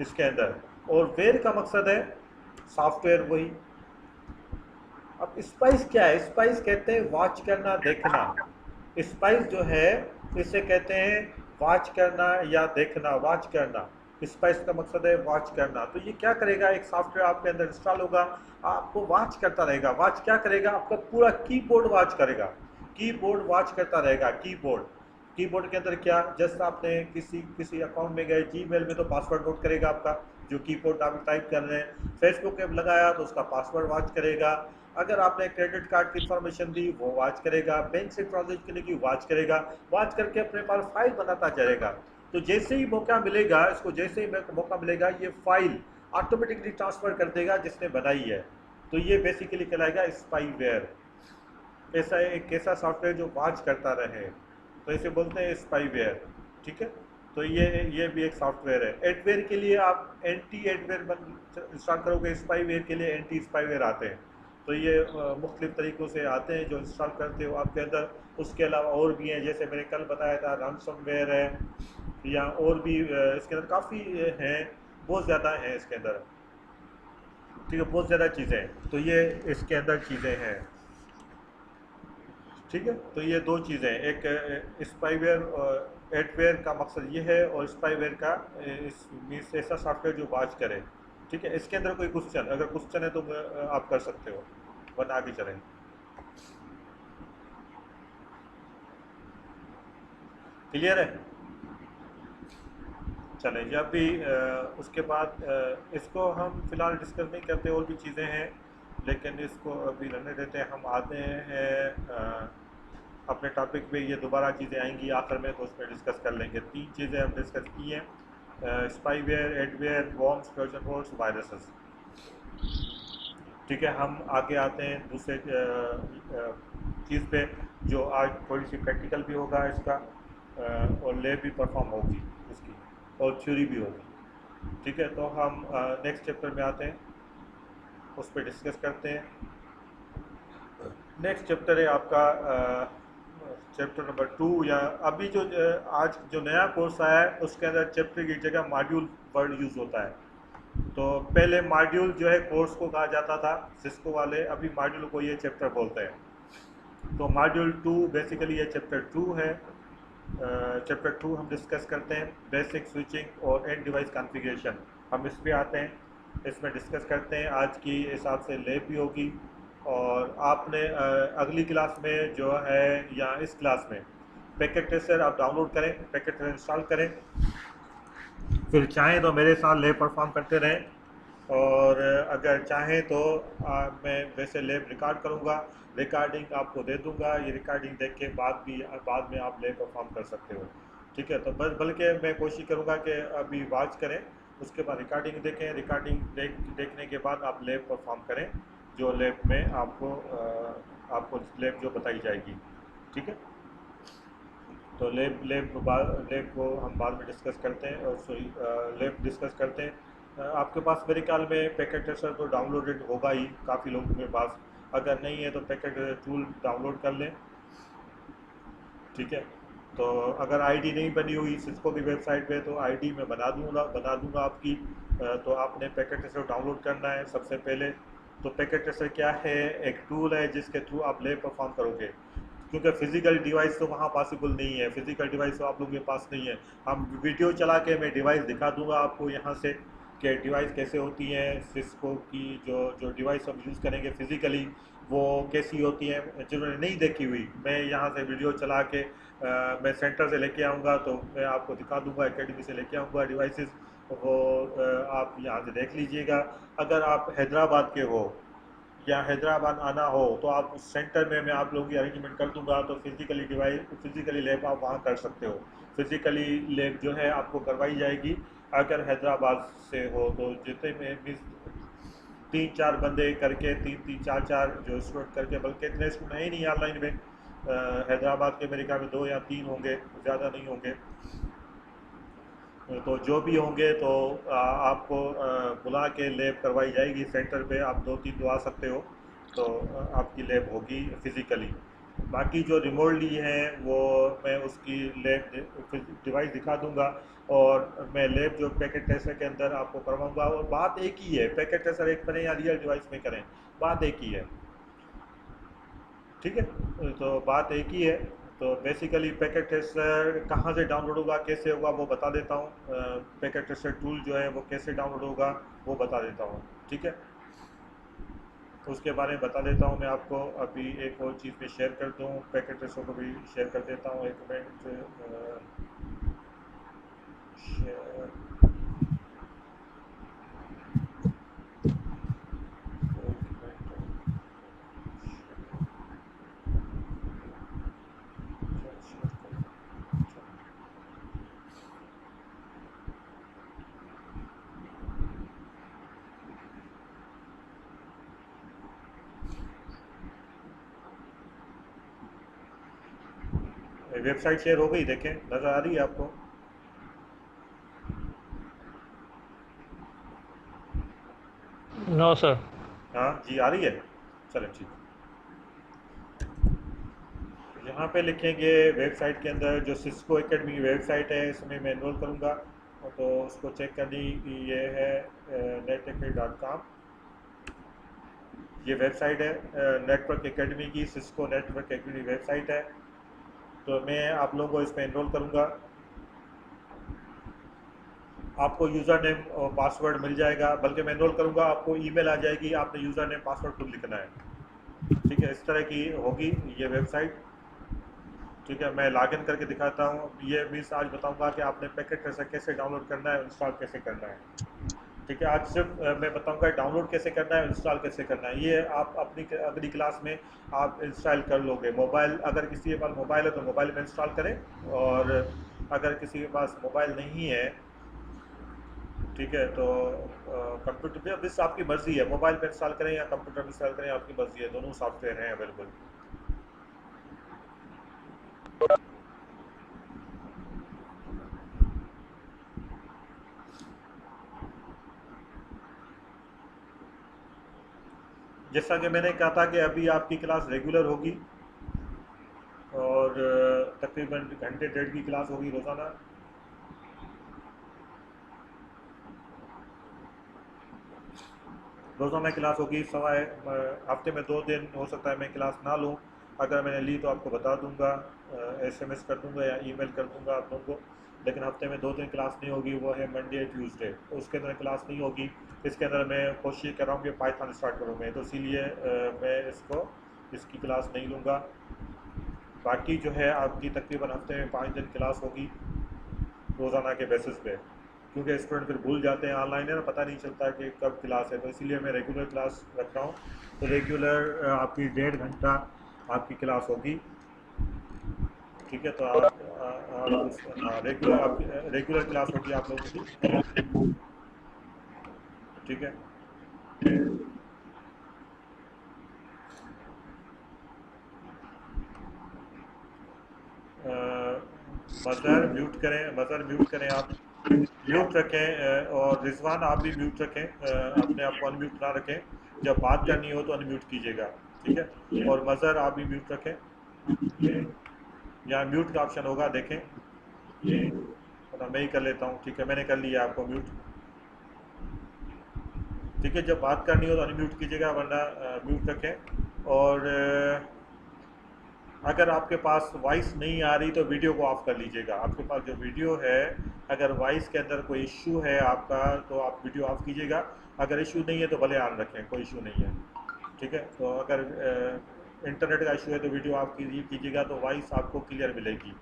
इसके अंदर, और वेयर का मकसद है सॉफ्टवेयर वही। अब स्पाइस क्या है, स्पाइस कहते हैं वॉच करना, देखना। स्पाइस जो है इसे कहते हैं वॉच करना या देखना, वॉच करना। स्पाइस का मकसद है वॉच करना। तो ये क्या करेगा, एक सॉफ्टवेयर आपके अंदर इंस्टॉल होगा, आपको वॉच करता रहेगा। वॉच क्या करेगा, आपका पूरा कीबोर्ड वॉच करेगा, कीबोर्ड वॉच करता रहेगा। कीबोर्ड के अंदर क्या, जस्ट आपने किसी अकाउंट में गए, जीमेल में तो पासवर्ड नोट करेगा आपका, जो कीबोर्ड आप टाइप कर रहे हैं। फेसबुक ऐप लगाया तो उसका पासवर्ड वॉच करेगा। अगर आपने क्रेडिट कार्ड की इंफॉर्मेशन दी वो वॉच करेगा, बैंक से ट्रांजेक्शन करने की वॉच करेगा, वॉच करके अपने पास फाइल बनाता जाएगा। तो जैसे ही मौका मिलेगा, इसको जैसे ही मौका मिलेगा ये फाइल ऑटोमेटिकली ट्रांसफ़र कर देगा जिसने बनाई है। तो ये बेसिकली कहलाएगा स्पाईवेयर। ऐसा एक ऐसा सॉफ्टवेयर जो वॉच करता रहे, तो इसे बोलते हैं स्पाईवेयर। ठीक है, तो ये भी एक सॉफ्टवेयर है। एडवेयर के लिए आप एंटी एडवेयर इंस्टॉल करोगे, स्पाईवेयर के लिए एंटी स्पाईवेयर आते हैं। तो ये मुख्तलिफ तरीक़ों से आते हैं जो इंस्टॉल करते हो आपके अंदर। उसके अलावा और भी हैं, जैसे मैंने कल बताया था रैंसमवेयर है, या और भी इसके अंदर काफ़ी हैं, बहुत ज़्यादा हैं इसके अंदर। ठीक है, बहुत ज़्यादा चीज़ें हैं। तो ये इसके अंदर चीज़ें हैं। ठीक है, तो ये दो चीज़ें, एक स्पाईवेयर, एडवेयर का मकसद ये है, और स्पाईवेयर का इस ऐसा सॉफ्टवेयर जो वॉच करे। ठीक है, इसके अंदर कोई क्वेश्चन, अगर क्वेश्चन है तो आप कर सकते हो, वरना आगे चलें। क्लियर है, चलें। जब भी उसके बाद इसको हम फ़िलहाल डिस्कस नहीं करते, और भी चीज़ें हैं, लेकिन इसको अभी रहने देते हैं। हम आते हैं अपने टॉपिक पे। ये दोबारा चीज़ें आएंगी आखिर में, तो उसमें डिस्कस कर लेंगे। 3 चीज़ें हम डिस्कस की हैं, spyware, adware, worms, Trojan horse, viruses. ठीक है, हम आगे आते हैं दूसरे चीज़ पे, जो आज थोड़ी सी प्रैक्टिकल भी होगा इसका, और लैब भी परफॉर्म होगी इसकी, और थ्योरी भी होगी। ठीक है, तो हम नेक्स्ट चैप्टर में आते हैं, उस पर डिस्कस करते हैं। नेक्स्ट चैप्टर है आपका चैप्टर नंबर 2, या अभी जो आज जो नया कोर्स आया है उसके अंदर चैप्टर की जगह मॉड्यूल वर्ड यूज़ होता है। तो पहले मॉड्यूल जो है कोर्स को कहा जाता था, सिस्को वाले, अभी मॉड्यूल को ये चैप्टर बोलते हैं। तो मॉड्यूल 2 बेसिकली ये चैप्टर 2 है। चैप्टर 2 हम डिस्कस करते हैं बेसिक स्विचिंग और एंड डिवाइस कॉन्फ़िगरेशन। हम इस पे आते हैं, इसमें डिस्कस करते हैं। आज की हिसाब से लैब भी होगी, और आपने अगली क्लास में जो है, या इस क्लास में पैकेट ट्रेसर आप डाउनलोड करें, पैकेट ट्रेसर इंस्टॉल करें, फिर चाहें तो मेरे साथ लैब परफॉर्म करते रहें, और अगर चाहें तो मैं वैसे लैब रिकॉर्ड करूँगा, रिकॉर्डिंग आपको दे दूँगा। ये रिकॉर्डिंग देख के बाद में आप लैब परफॉर्म कर सकते हो। ठीक है, तो बल्कि मैं कोशिश करूँगा कि अभी वॉच करें, उसके बाद रिकॉर्डिंग देखें, रिकॉर्डिंग देखने के बाद आप लैब परफॉर्म करें, जो लैब में आपको लैब जो बताई जाएगी। ठीक है, तो लैब को हम बाद में डिस्कस करते हैं, और लैब डिस्कस करते हैं। आपके पास मेरे ख्याल में पैकेट ट्रेसर तो डाउनलोडेड होगा ही काफ़ी लोगों के पास, अगर नहीं है तो पैकेट टूल डाउनलोड कर लें। ठीक है, तो अगर आईडी नहीं बनी हुई सिस्को की वेबसाइट पे, तो आईडी मैं बना दूंगा आपकी। तो आपने पैकेट ट्रेसर डाउनलोड करना है सबसे पहले। तो पैकेट ट्रेसर क्या है, एक टूल है जिसके थ्रू आप लैब परफॉर्म करोगे। क्योंकि फिजिकल डिवाइस तो वहाँ पॉसिबल नहीं है, फिजिकल डिवाइस तो आप लोगों के पास नहीं है। हम वीडियो चला के मैं डिवाइस दिखा दूंगा आपको यहाँ से कि डिवाइस कैसे होती हैं, सिस्को की जो जो डिवाइस हम यूज़ करेंगे फिजिकली वो कैसी होती है। जिन्होंने नहीं देखी हुई, मैं यहाँ से वीडियो चला के मैं सेंटर से लेके आऊँगा तो मैं आपको दिखा दूँगा, एकेडमी से लेके आऊँगा डिवाइसेस, वो आप यहाँ से देख लीजिएगा। अगर आप हैदराबाद के हो या हैदराबाद आना हो तो आप उस सेंटर में मैं आप लोगों की अरेंजमेंट कर दूंगा, तो फिजिकली डिवाइस फिजिकली लैब आप वहाँ कर सकते हो। फिजिकली लैब जो है आपको करवाई जाएगी अगर हैदराबाद से हो तो। जितने में भी 3-4 बंदे करके 3-3 4-4 जो स्टूडेंट करके, बल्कि इतने स्टूडेंट है ही नहीं ऑनलाइन में, हैदराबाद के मेरे ख्याल में 2 या 3 होंगे, ज़्यादा नहीं होंगे। तो जो भी होंगे तो आपको बुला के लैब करवाई जाएगी सेंटर पे। आप 2-3 तो आ सकते हो तो आपकी लैब होगी फिज़िकली। बाकी जो रिमोटली है वो मैं उसकी लैब डिवाइस दिखा दूंगा और मैं लैब जो पैकेट टेस्टर के अंदर आपको करवाऊंगा। और बात एक ही है, पैकेट टेस्टर एक करें या रियल डिवाइस में करें, बात एक ही है, ठीक है। तो बात एक ही है। तो बेसिकली पैकेट टेस्टर कहाँ से डाउनलोड होगा, कैसे होगा, वो बता देता हूँ। पैकेट टेस्टर टूल जो है वो कैसे डाउनलोड होगा वो बता देता हूँ, ठीक है। तो उसके बारे में बता देता हूँ मैं आपको। अभी एक और चीज़ में शेयर कर दूँ, पैकेट टेस्टर को भी शेयर कर देता हूँ। एक मिनट, शेयर वेबसाइट शेयर हो गई, देखें नज़र आ रही है आपको? No sir. हाँ जी आ रही है, चलें ठीक। यहाँ पे लिखेंगे वेबसाइट के अंदर जो सिस्को एकेडमी की वेबसाइट है, इसमें मैं इनरोल करूँगा तो उसको चेक करनी कि ये है netacademy.com। ये वेबसाइट है नेटवर्क एकेडमी की, सिस्को नेटवर्क एकेडमी वेबसाइट है। तो मैं आप लोगों को इसमें इनरोल करूँगा। आपको यूज़र नेम और पासवर्ड मिल जाएगा, बल्कि मैं इनरोल करूँगा आपको ईमेल आ जाएगी, आपने यूज़र नेम पासवर्ड खुद लिखना है, ठीक है। इस तरह की होगी ये वेबसाइट, ठीक है। मैं लॉगिन करके दिखाता हूँ। ये मीन्स आज बताऊँगा कि आपने पैकेट कैसे डाउनलोड करना है, इंस्टॉल कैसे करना है, ठीक है। आज सिर्फ मैं बताऊँगा डाउनलोड कैसे करना है, इंस्टॉल कैसे करना है। ये आप अपनी अगली क्लास में आप इंस्टॉल कर लोगे। मोबाइल, अगर किसी के पास मोबाइल है तो मोबाइल में इंस्टॉल करें, और अगर किसी के पास मोबाइल नहीं है, ठीक है, तो कंप्यूटर पे बस आपकी मर्ज़ी है, मोबाइल पे इंस्टॉल करें या कंप्यूटर में इंस्टॉल करें, आपकी मर्ज़ी है। दोनों सॉफ्टवेयर हैं अवेलेबल। जैसा कि मैंने कहा था कि अभी आपकी क्लास रेगुलर होगी और तकरीबन घंटे 1.5 की क्लास होगी रोज़ाना। रोज़ाना क्लास होगी सवाए हफ्ते में 2 दिन हो सकता है मैं क्लास ना लूँ। अगर मैंने ली तो आपको बता दूंगा, SMS कर दूंगा या ईमेल कर दूंगा आप लोगों को। लेकिन हफ्ते में 2 दिन क्लास नहीं होगी, वो है मंडे ट्यूसडे, उसके अंदर क्लास नहीं होगी। इसके अंदर मैं कोशिश कर रहा हूँ कि पाइथन स्टार्ट करूँ तो इसीलिए मैं इसकी क्लास नहीं लूँगा। बाकी जो है आपकी तकरीबन हफ्ते में 5 दिन क्लास होगी रोज़ाना के बेसिस पे, क्योंकि स्टूडेंट फिर भूल जाते हैं, ऑनलाइन है ना, पता नहीं चलता कि कब क्लास है। तो इसीलिए मैं रेगुलर क्लास रख रहा हूँ। तो रेगुलर आपकी 1.5 घंटा आपकी क्लास होगी, ठीक है। तो आप रेगुलर क्लास होगी आप लोगों की, ठीक है। मज़र म्यूट करें आप, म्यूट रखें। और रिजवान आप भी म्यूट रखें, अपने आप को अनम्यूट ना रखें। जब बात करनी हो तो अनम्यूट कीजिएगा, ठीक है। और मज़र आप भी म्यूट रखें, यहाँ म्यूट का ऑप्शन होगा, देखें। तो मैं ही कर लेता हूँ, ठीक है, मैंने कर लिया आपको म्यूट, ठीक है। जब बात करनी हो तो अनम्यूट कीजिएगा, वरना म्यूट रखें। और अगर आपके पास वॉइस नहीं आ रही तो वीडियो को ऑफ कर लीजिएगा। आपके पास जो वीडियो है, अगर वॉइस के अंदर कोई इश्यू है आपका तो आप वीडियो ऑफ कीजिएगा। अगर इश्यू नहीं है तो भले ऑन रखें, कोई इशू नहीं है। ठीक है, तो अगर इंटरनेट का इशू है तो वीडियो ऑफ कीजिएगा तो वॉइस आपको क्लियर मिलेगी।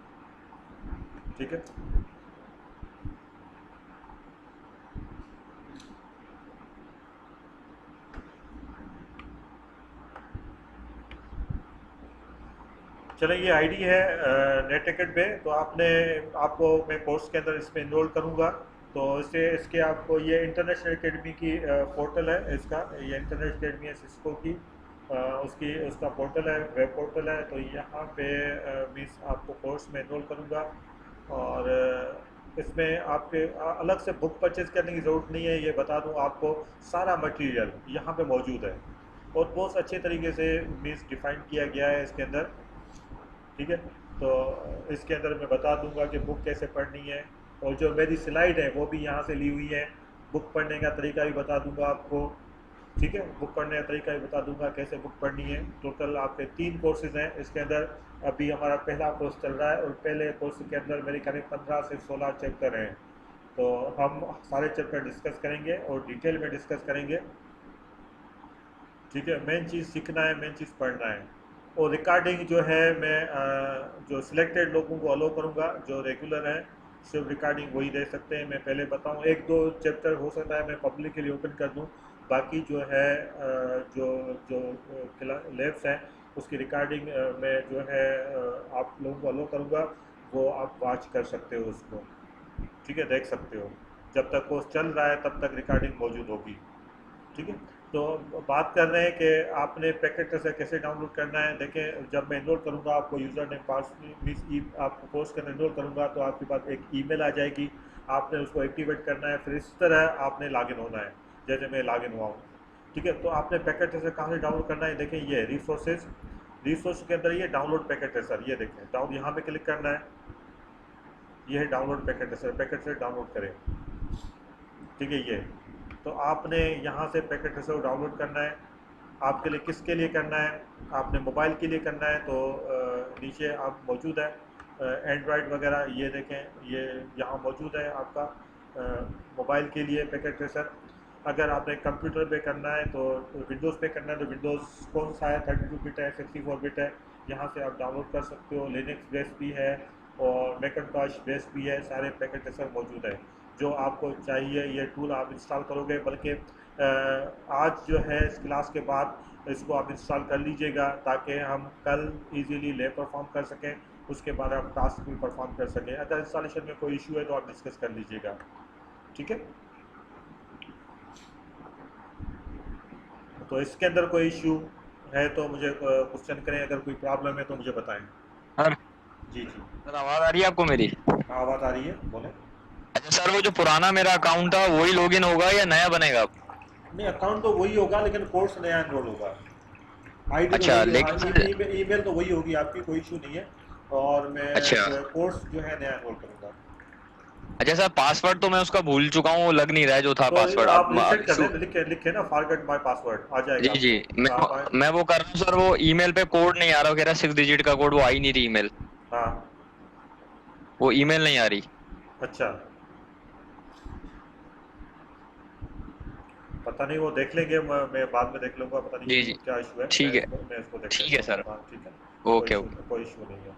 ठीक है, चलें, ये आईडी है नेट टिकट पे। तो आपको मैं कोर्स के अंदर इसमें इनरोल करूँगा। तो इसके आपको ये इंटरनेशनल एकेडमी की पोर्टल है, इसका ये इंटरनेशनल एकेडमी है सिस्को की, उसका पोर्टल है, वेब पोर्टल है। तो यहाँ पे मीन्स आपको कोर्स में इनरोल करूँगा और इसमें आपके अलग से बुक परचेज़ करने की ज़रूरत नहीं है। ये बता दूँ आपको, सारा मटेरियल यहाँ पे मौजूद है और बहुत अच्छे तरीके से मीन्स डिफ़ाइन किया गया है इसके अंदर। ठीक है, तो इसके अंदर मैं बता दूंगा कि बुक कैसे पढ़नी है और जो मेरी स्लाइड है वो भी यहाँ से ली हुई है। बुक पढ़ने का तरीका भी बता दूंगा आपको। ठीक है, बुक पढ़ने का तरीका भी बता दूंगा कैसे बुक पढ़नी है। टोटल आपके 3 कोर्सेज हैं इसके अंदर। अभी हमारा पहला कोर्स चल रहा है और पहले कोर्स के अंदर मेरे करीब 15 से 16 चैप्टर हैं। तो हम सारे चैप्टर डिस्कस करेंगे और डिटेल में डिस्कस करेंगे। ठीक है, मेन चीज़ सीखना है, मेन चीज़ पढ़ना है। और रिकॉर्डिंग जो है मैं जो सिलेक्टेड लोगों को अलो करूँगा, जो रेगुलर हैं सिर्फ रिकॉर्डिंग वही दे सकते हैं। मैं पहले बताऊँ, 1-2 चैप्टर हो सकता है मैं पब्लिक के लिए ओपन कर दूँ, बाकी जो है जो जो लैब्स हैं उसकी रिकॉर्डिंग मैं जो है आप लोगों को अलो करूँगा, वो आप वॉच कर सकते हो उसको। ठीक है, देख सकते हो। जब तक कोर्स चल रहा है तब तक रिकॉर्डिंग मौजूद होगी। ठीक है, तो बात कर रहे हैं कि आपने पैकेट से कैसे डाउनलोड करना है। देखें, जब मैं इनरोल करूंगा आपको यूज़र नेम पासवर्ड आपको कोर्स करना इनरोल करूंगा तो आपके पास एक ईमेल आ जाएगी। आपने उसको एक्टिवेट करना है, फिर इस तरह आपने लॉगिन होना है जैसे मैं लॉगिन हुआ हूँ। ठीक है, तो आपने पैकेट से कहाँ से डाउनलोड करना है, देखें ये रिसोर्स के अंदर ये डाउनलोड पैकेट है सर। ये देखें, डाउन यहाँ पे क्लिक करना है, ये है डाउनलोड पैकेट है सर, पैकेट से डाउनलोड करें। ठीक है, ये तो आपने यहाँ से पैकेट रिजर्व डाउनलोड करना है। आपके लिए किसके लिए करना है, आपने मोबाइल के लिए करना है। तो नीचे आप मौजूद है एंड्रॉयड वगैरह, ये देखें ये यहाँ मौजूद है आपका मोबाइल के लिए पैकेट ट्रेसर। अगर आपने कंप्यूटर पे करना है तो विंडोज़ पे करना है तो विंडोज़ कौन सा है, 32 बिट है, 64 बिट है, यहाँ से आप डाउनलोड कर सकते हो। लिनक्स बेस्ड भी है और मैकिन्टॉश बेस्ड भी है, सारे पैकेट ट्रेसर मौजूद है। जो आपको चाहिए ये टूल आप इंस्टॉल करोगे, बल्कि आज जो है इस क्लास के बाद इसको आप इंस्टॉल कर लीजिएगा ताकि हम कल इजीली ले परफॉर्म कर सकें, उसके बाद आप टास्क भी परफॉर्म कर सकें। अगर इंस्टॉलेशन में कोई इशू है तो आप डिस्कस कर लीजिएगा। ठीक है, तो इसके अंदर कोई इशू है तो मुझे क्वेश्चन करें, अगर कोई प्रॉब्लम है तो मुझे बताएं। सर जी जी, सर आवाज आ रही है आपको मेरी? आवाज़ आ रही है, बोलें। अच्छा सर, वो जो पुराना मेरा अकाउंट था वही लॉगिन होगा या नया बनेगा? नहीं, अकाउंट तो वही होगा लेकिन कोर्स नया एनरोल होगा। आईडी अच्छा, तो लेकिन सर ईमेल तो वही होगी आपकी, कोई इशू नहीं है। और मैं अच्छा कोर्स जो है नया एनरोल करूँगा। अच्छा सर, पासवर्ड तो मैं उसका भूल चुका हूँ, वो लग नहीं रहा है जो था तो पासवर्ड। आप अब रिसेट कर दें, लिखे ना फॉरगेट माय पासवर्ड आ जाएगा जी जी, आपको। मैं वो कर रहा हूँ सर। वो ईमेल पे कोड नहीं आ रहा, वो कह रहा है 6 डिजिट का कोड, वो आ ही नहीं रही ईमेल। हाँ, वो ईमेल नहीं आ रही। अच्छा, पता नहीं, वो देख लेंगे, मैं बाद में देख लूँगा, पता जी नहीं जी, क्या इशू है। ठीक है, मैं इसको देख ठीक लेता है हूँ। सर। हाँ, ठीक है, ओके ओके। कोई इशू नहीं है।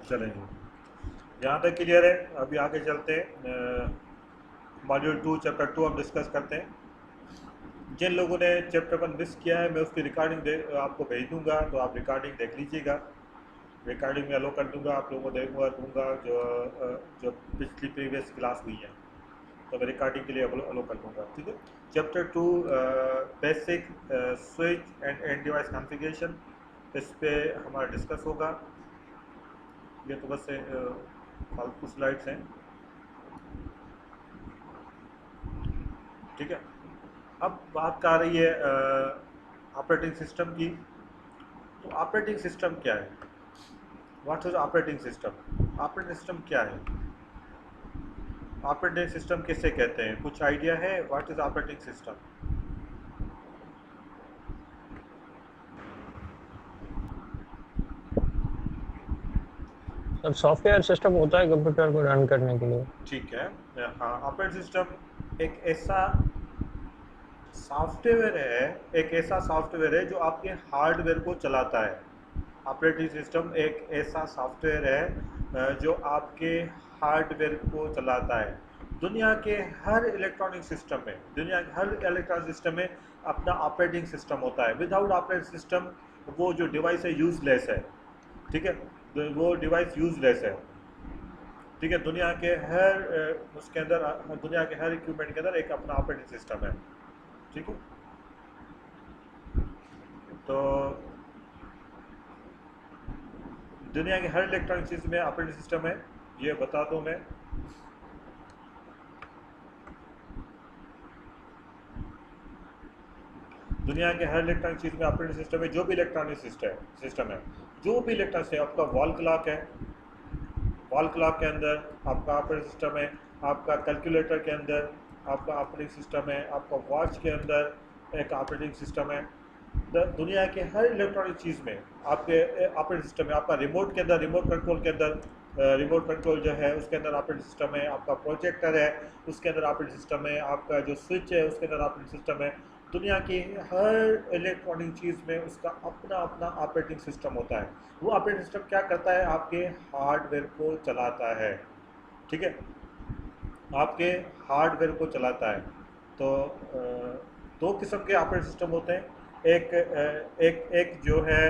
चलें जी, यहाँ तक क्लियर है। अभी आगे चलते हैं, मॉड्यूल 2 चैप्टर 2 हम डिस्कस करते हैं। जिन लोगों ने चैप्टर 1 मिस किया है मैं उसकी रिकॉर्डिंग आपको भेज दूंगा, तो आप रिकॉर्डिंग देख लीजिएगा। रिकॉर्डिंग में अलो कर दूंगा, आप लोगों को दूंगा जो पिछली प्रीवियस क्लास हुई है। तो मैं रिकॉर्डिंग के लिए अलो कर दूँगा, ठीक है। Chapter 2 basic switch and device configuration, इस पे हमारा डिस्कस होगा। ये तो बस फालतू स्लाइड्स हैं, ठीक है। अब बात आ रही है ऑपरेटिंग सिस्टम की। तो ऑपरेटिंग सिस्टम क्या है? What is operating system? Operating system क्या है? ऑपरेटिंग सिस्टम किसे कहते हैं? कुछ आइडिया है what is operating system? Sir software system होता है कंप्यूटर को रन करने के लिए। ठीक है। हाँ, ऑपरेटिंग सिस्टम एक ऐसा सॉफ्टवेयर है जो आपके हार्डवेयर को चलाता है। ऑपरेटिंग सिस्टम एक ऐसा सॉफ्टवेयर है जो आपके हार्डवेयर को चलाता है। दुनिया के हर इलेक्ट्रॉनिक सिस्टम में अपना ऑपरेटिंग सिस्टम होता है। विदाउट ऑपरेटिंग सिस्टम वो जो डिवाइस है यूजलेस है, ठीक है। वो डिवाइस यूजलेस है, ठीक है। दुनिया के हर इक्विपमेंट के अंदर एक अपना ऑपरेटिंग सिस्टम है, ठीक है। तो दुनिया के हर इलेक्ट्रॉनिक चीज़ में ऑपरेटिंग सिस्टम है, ये बता दूं मैं। दुनिया के हर इलेक्ट्रॉनिक चीज़ में ऑपरेटिंग सिस्टम है। जो भी इलेक्ट्रॉनिक सिस्टम है, जो भी इलेक्ट्रॉनिक है, आपका वॉल क्लॉक है, वॉल क्लॉक के अंदर आपका ऑपरेटिंग सिस्टम है। आपका कैलकुलेटर के अंदर आपका ऑपरेटिंग सिस्टम है। आपका वॉच के अंदर एक ऑपरेटिंग सिस्टम है। दुनिया के हर इलेक्ट्रॉनिक चीज़ में आपके ऑपरेटिंग सिस्टम है। आपका रिमोट के अंदर, रिमोट कंट्रोल जो है उसके अंदर ऑपरेटिंग सिस्टम है। आपका प्रोजेक्टर है उसके अंदर ऑपरेटिंग सिस्टम है। आपका जो स्विच है उसके अंदर ऑपरेटिंग सिस्टम है। दुनिया की हर इलेक्ट्रॉनिक चीज़ में उसका अपना अपना ऑपरेटिंग सिस्टम होता है। वो ऑपरेटिंग सिस्टम क्या करता है? आपके हार्डवेयर को चलाता है, ठीक है। आपके हार्डवेयर को चलाता है। तो दो किस्म के ऑपरेटिंग सिस्टम होते हैं। एक जो है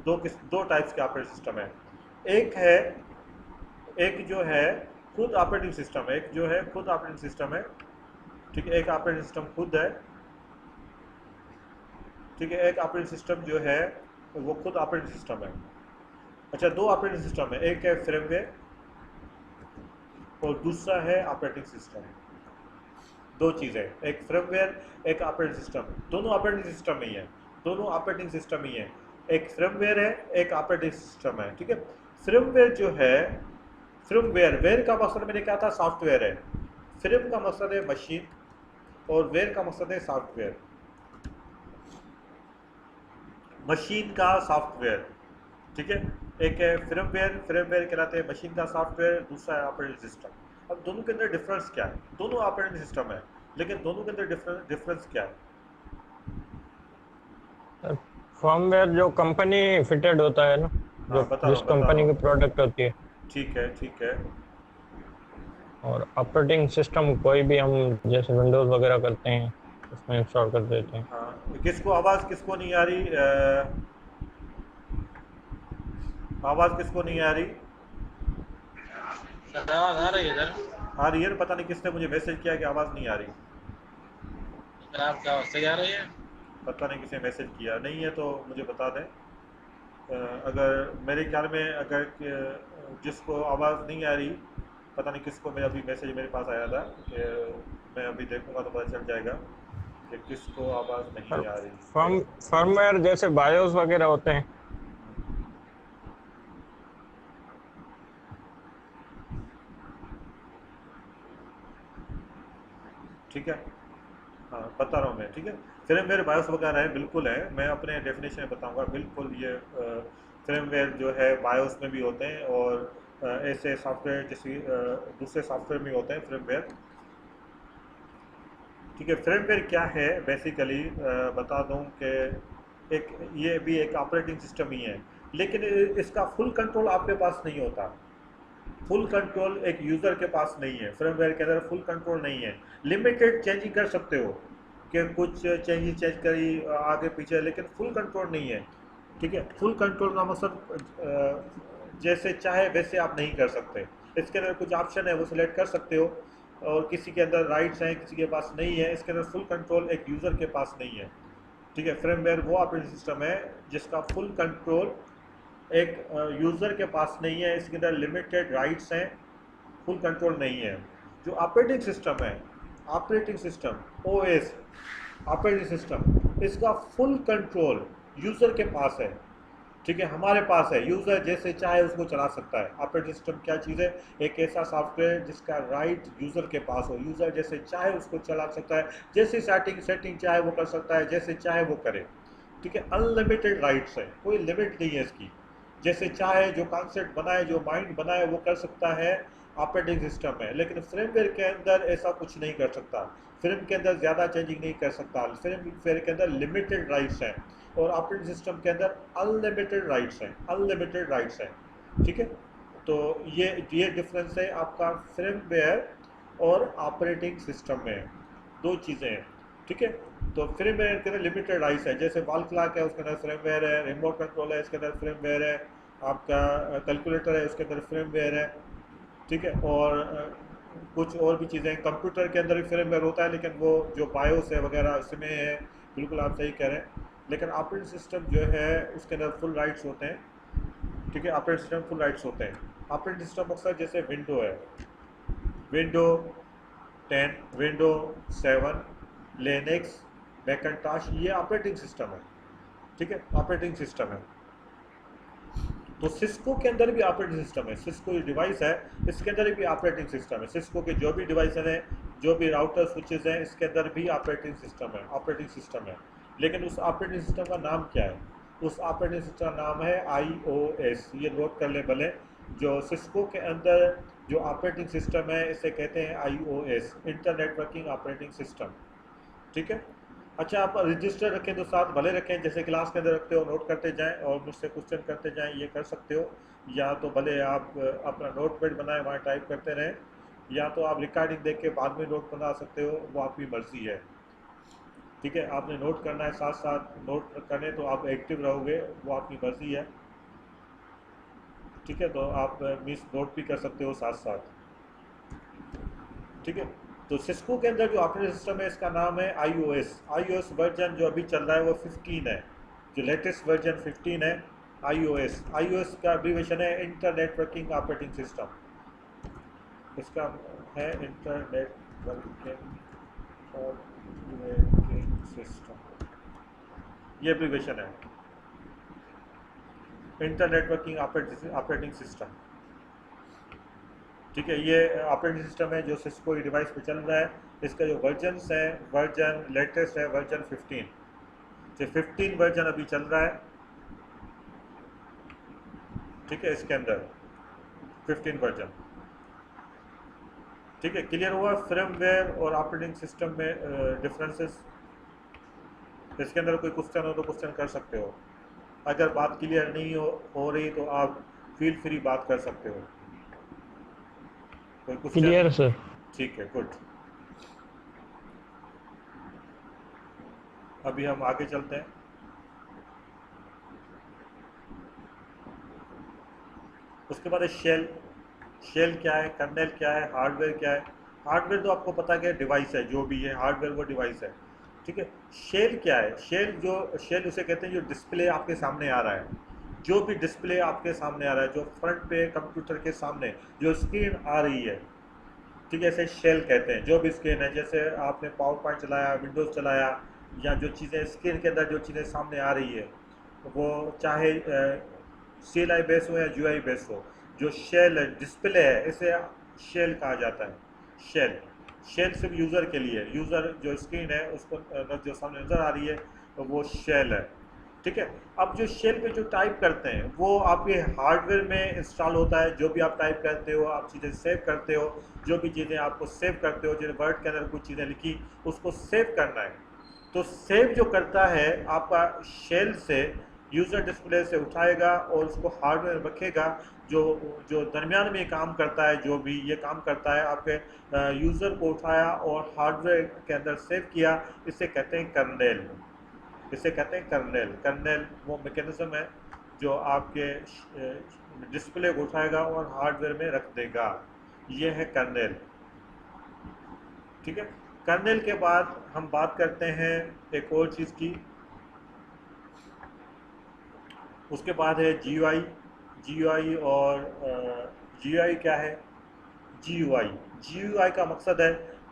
दो टाइप्स के ऑपरेटिंग सिस्टम है। एक जो है खुद ऑपरेटिंग सिस्टम है, एक जो है खुद ऑपरेटिंग सिस्टम है, ठीक है। एक ऑपरेटिंग सिस्टम खुद है, ठीक है। एक ऑपरेटिंग सिस्टम जो है वो खुद ऑपरेटिंग सिस्टम है। अच्छा, दो ऑपरेटिंग सिस्टम है, एक है फ्रेमवेयर और दूसरा है ऑपरेटिंग सिस्टम। दो चीज़ें, एक फ्रेमवेयर, एक ऑपरेटिंग सिस्टम। दोनों ऑपरेटिंग सिस्टम ही है, दोनों ऑपरेटिंग सिस्टम ही है। एक फ्रेमवेयर है, एक ऑपरेटिंग सिस्टम है, ठीक है। फ्रेमवेयर जो है, वेयर का मकसद मैंने कहा था सॉफ्टवेयर है। फ्रेम का मकसद है मशीन और वेयर का मकसद है सॉफ्टवेयर। मशीन का सॉफ्टवेयर, ठीक है। एक है फ्रेमवेयर कहलाते हैं मशीन का सॉफ्टवेयर, दूसरा है ऑपरेटिंग सिस्टम। अब दोनों के अंदर डिफरेंस क्या है? दोनों ऑपरेटिंग सिस्टम है, लेकिन दोनों के अंदर डिफरेंस क्या है? फर्मवेयर जो कंपनी फिटेड होता है ना, हाँ, जो जिस कंपनी की प्रोडक्ट होती है। ठीक है, ठीक है। और ऑपरेटिंग सिस्टम कोई भी हम जैसे विंडोज वगैरह करते हैं उसमें इंस्टॉल कर देते हैं। हाँ, आवाज़ किसको नहीं आ रही? आवाज़ किसको नहीं आ रही? सर आवाज आ रही है सर? आ रही है। पता नहीं किसने मुझे मैसेज किया कि आवाज़ नहीं आ रही। सर आपकी आवाज सही आ रही है? पता नहीं किसने मैसेज किया, नहीं है तो मुझे बता दें। अगर मेरे ख्याल में अगर जिसको आवाज़ नहीं आ रही, पता नहीं किसको, मैं अभी मैसेज मेरे पास आया था कि मैं अभी देखूंगा तो पता चल जाएगा कि किसको आवाज़ नहीं आ रही। फर्मवेयर जैसे बायोस वगैरह होते हैं। ठीक है, हाँ बता रहा हूँ मैं, ठीक है। फ्रेमवेयर बायोस वगैरह है, बिल्कुल है। मैं अपने डेफिनेशन में बताऊंगा, बिल्कुल। ये फ्रेमवेयर जो है बायोस में भी होते हैं और ऐसे सॉफ्टवेयर जैसे दूसरे सॉफ्टवेयर में होते हैं फ्रेमवेयर, ठीक है। फ्रेमवेयर क्या है बेसिकली बता दूं कि ये भी एक ऑपरेटिंग सिस्टम ही है, लेकिन इसका फुल कंट्रोल आपके पास नहीं होता। फुल कंट्रोल एक यूज़र के पास नहीं है। फ्रेमवेयर के अंदर फुल कंट्रोल नहीं है। लिमिटेड चेंजिंग कर सकते हो कि कुछ चेंज करी आगे पीछे, लेकिन फुल कंट्रोल नहीं है, ठीक है। फुल कंट्रोल का मतलब जैसे चाहे वैसे आप नहीं कर सकते। इसके अंदर कुछ ऑप्शन है वो सिलेक्ट कर सकते हो, और किसी के अंदर राइट्स हैं, किसी के पास नहीं है। इसके अंदर फुल कंट्रोल एक यूज़र के पास नहीं है, ठीक है। फ्रेमवेयर वो ऑपरेटिंग सिस्टम है जिसका फुल कंट्रोल एक यूज़र के पास नहीं है, इसके अंदर लिमिटेड राइट्स हैं, फुल कंट्रोल नहीं है। जो ऑपरेटिंग सिस्टम है, operating system OS operating system, इसका फुल कंट्रोल यूज़र के पास है, ठीक है, हमारे पास है। यूज़र जैसे चाहे उसको चला सकता है। ऑपरेटिंग सिस्टम क्या चीज़ है? एक ऐसा सॉफ्टवेयर जिसका राइट यूज़र के पास हो, यूज़र जैसे चाहे उसको चला सकता है, जैसी सेटिंग चाहे वो कर सकता है, जैसे चाहे वो करे, ठीक है। अनलिमिटेड राइट्स है, कोई लिमिट नहीं है इसकी। जैसे चाहे जो कॉन्सेप्ट बनाए, जो माइंड बनाए वो कर सकता है, ऑपरेटिंग सिस्टम है। लेकिन फ्रेमवेयर के अंदर ऐसा कुछ नहीं कर सकता। फ्रेम के अंदर ज़्यादा चेंजिंग नहीं कर सकता। फ्रेमवेयर के अंदर लिमिटेड राइट्स हैं और ऑपरेटिंग सिस्टम के अंदर अनलिमिटेड राइट्स हैं, अनलिमिटेड राइट्स हैं, ठीक है। तो ये डिफरेंस है आपका फ्रेमवेयर और ऑपरेटिंग सिस्टम में, दो चीज़ें हैं, ठीक है। तो फ्रेमवेयर के अंदर लिमिटेड राइट्स है, जैसे वॉल क्लॉक है उसके अंदर फ्रेमवेयर है, रिमोट कंट्रोल है इसके अंदर फ्रेमवेयर है, आपका कैलकुलेटर है उसके अंदर फ्रेमवेयर है, ठीक है। और कुछ और भी चीज़ें, कंप्यूटर के अंदर भी फ्रेमवेयर होता है, लेकिन वो जो बायोस है वगैरह उसमें है, बिल्कुल आप सही कह रहे हैं। लेकिन ऑपरेटिंग सिस्टम जो है उसके अंदर फुल राइट्स होते हैं, ठीक है। ऑपरेटिंग सिस्टम फुल राइट्स होते हैं। ऑपरेटिंग सिस्टम अक्सर जैसे विंडो है, विंडो 10, विंडो 7, लिनक्स, मैकिन्टॉश, ये ऑपरेटिंग सिस्टम है, ठीक है, ऑपरेटिंग सिस्टम है। तो सिस्को के अंदर भी ऑपरेटिंग सिस्टम है। सिस्को जो डिवाइस है इसके अंदर भी ऑपरेटिंग सिस्टम है। सिस्को के जो भी डिवाइस हैं, जो भी राउटर स्विचेस हैं, इसके अंदर भी ऑपरेटिंग सिस्टम है, ऑपरेटिंग सिस्टम है। लेकिन उस ऑपरेटिंग सिस्टम का नाम क्या है? उस ऑपरेटिंग सिस्टम का नाम है iOS। ये नोट कर ले भले, जो सिस्को के अंदर जो ऑपरेटिंग सिस्टम है इसे कहते हैं iOS, internet working operating system, ठीक है। अच्छा, आप रजिस्टर रखें तो साथ भले रखें, जैसे क्लास के अंदर रखते हो, नोट करते जाएं और मुझसे क्वेश्चन करते जाएं, ये कर सकते हो। या तो भले आप अपना नोट पैड बनाए वहाँ टाइप करते रहें, या तो आप रिकॉर्डिंग देख के बाद में नोट बना सकते हो, वो आपकी मर्ज़ी है, ठीक है। आपने नोट करना है, साथ साथ नोट करने तो आप एक्टिव रहोगे, वो आपकी मर्ज़ी है, ठीक है। तो आप मिस नोट भी कर सकते हो साथ साथ, ठीक है। तो सिस्को के अंदर जो ऑपरेटिंग सिस्टम है इसका नाम है iOS। iOS वर्जन जो अभी चल रहा है वो 15 है, जो लेटेस्ट वर्जन 15 है iOS। iOS का एब्रीविएशन है इंटरनेट वर्किंग ऑपरेटिंग सिस्टम, इसका है इंटरनेट वर्किंग सिस्टम, ये एब्रीविएशन है, इंटरनेट वर्किंग ऑपरेटिंग सिस्टम, ठीक है। ये ऑपरेटिंग सिस्टम है जो सिस्को की डिवाइस पे चल रहा है। इसका जो वर्जन है, वर्जन लेटेस्ट है वर्जन 15, जो 15 वर्जन अभी चल रहा है, ठीक है। इसके अंदर 15 वर्जन, ठीक है। क्लियर हुआ फ्रेमवेयर और ऑपरेटिंग सिस्टम में डिफरेंसेस? इसके अंदर कोई क्वेश्चन हो तो क्वेश्चन कर सकते हो। अगर बात क्लियर नहीं हो रही तो आप फील फ्री बात कर सकते हो। कोई क्वेश्चन? Clear sir. ठीक है, गुड। अभी हम आगे चलते हैं। उसके बाद शेल। शेल क्या है, कर्नेल क्या है, हार्डवेयर क्या है? हार्डवेयर तो आपको पता है डिवाइस है, जो भी है हार्डवेयर वो डिवाइस है, ठीक है। शेल क्या है? शेल उसे कहते हैं जो डिस्प्ले आपके सामने आ रहा है, जो भी डिस्प्ले आपके सामने आ रहा है, जो फ्रंट पे कंप्यूटर के सामने जो स्क्रीन आ रही है, ठीक है, इसे शेल कहते हैं। जो भी स्क्रीन है, जैसे आपने पावर पॉइंट चलाया, विंडोज़ चलाया, या जो चीज़ें स्क्रीन के अंदर जो चीज़ें सामने आ रही है, वो चाहे CLI बेस हो या GUI बेस हो, जो शेल डिस्प्ले है इसे शेल कहा जाता है। शेल सिर्फ यूज़र के लिए, यूज़र जो स्क्रीन है उसको जो सामने नज़र आ रही है तो वो शेल है, ठीक है। अब जो शेल पे जो टाइप करते हैं वो आपके हार्डवेयर में इंस्टॉल होता है। जो भी आप टाइप करते हो, आप चीज़ें सेव करते हो, जो भी चीज़ें आपको सेव करते हो, जैसे वर्ड के अंदर कुछ चीज़ें लिखी उसको सेव करना है, तो सेव जो करता है आपका शेल से यूज़र डिस्प्ले से उठाएगा और उसको हार्डवेयर में रखेगा। जो दरमियान में काम करता है, जो भी ये काम करता है, आपके यूज़र को उठाया और हार्डवेयर के अंदर सेव किया, इसे कहते हैं कर्नेल, इसे कहते हैं कर्नेल। कर्नेल वो मैकेनिज्म है जो आपके डिस्प्ले को उठाएगा और हार्डवेयर में रख देगा, ये है कर्नेल, ठीक है। कर्नेल के बाद हम बात करते हैं एक और चीज़ की, उसके बाद है GUI। GUI और GUI क्या है? GUI का मकसद है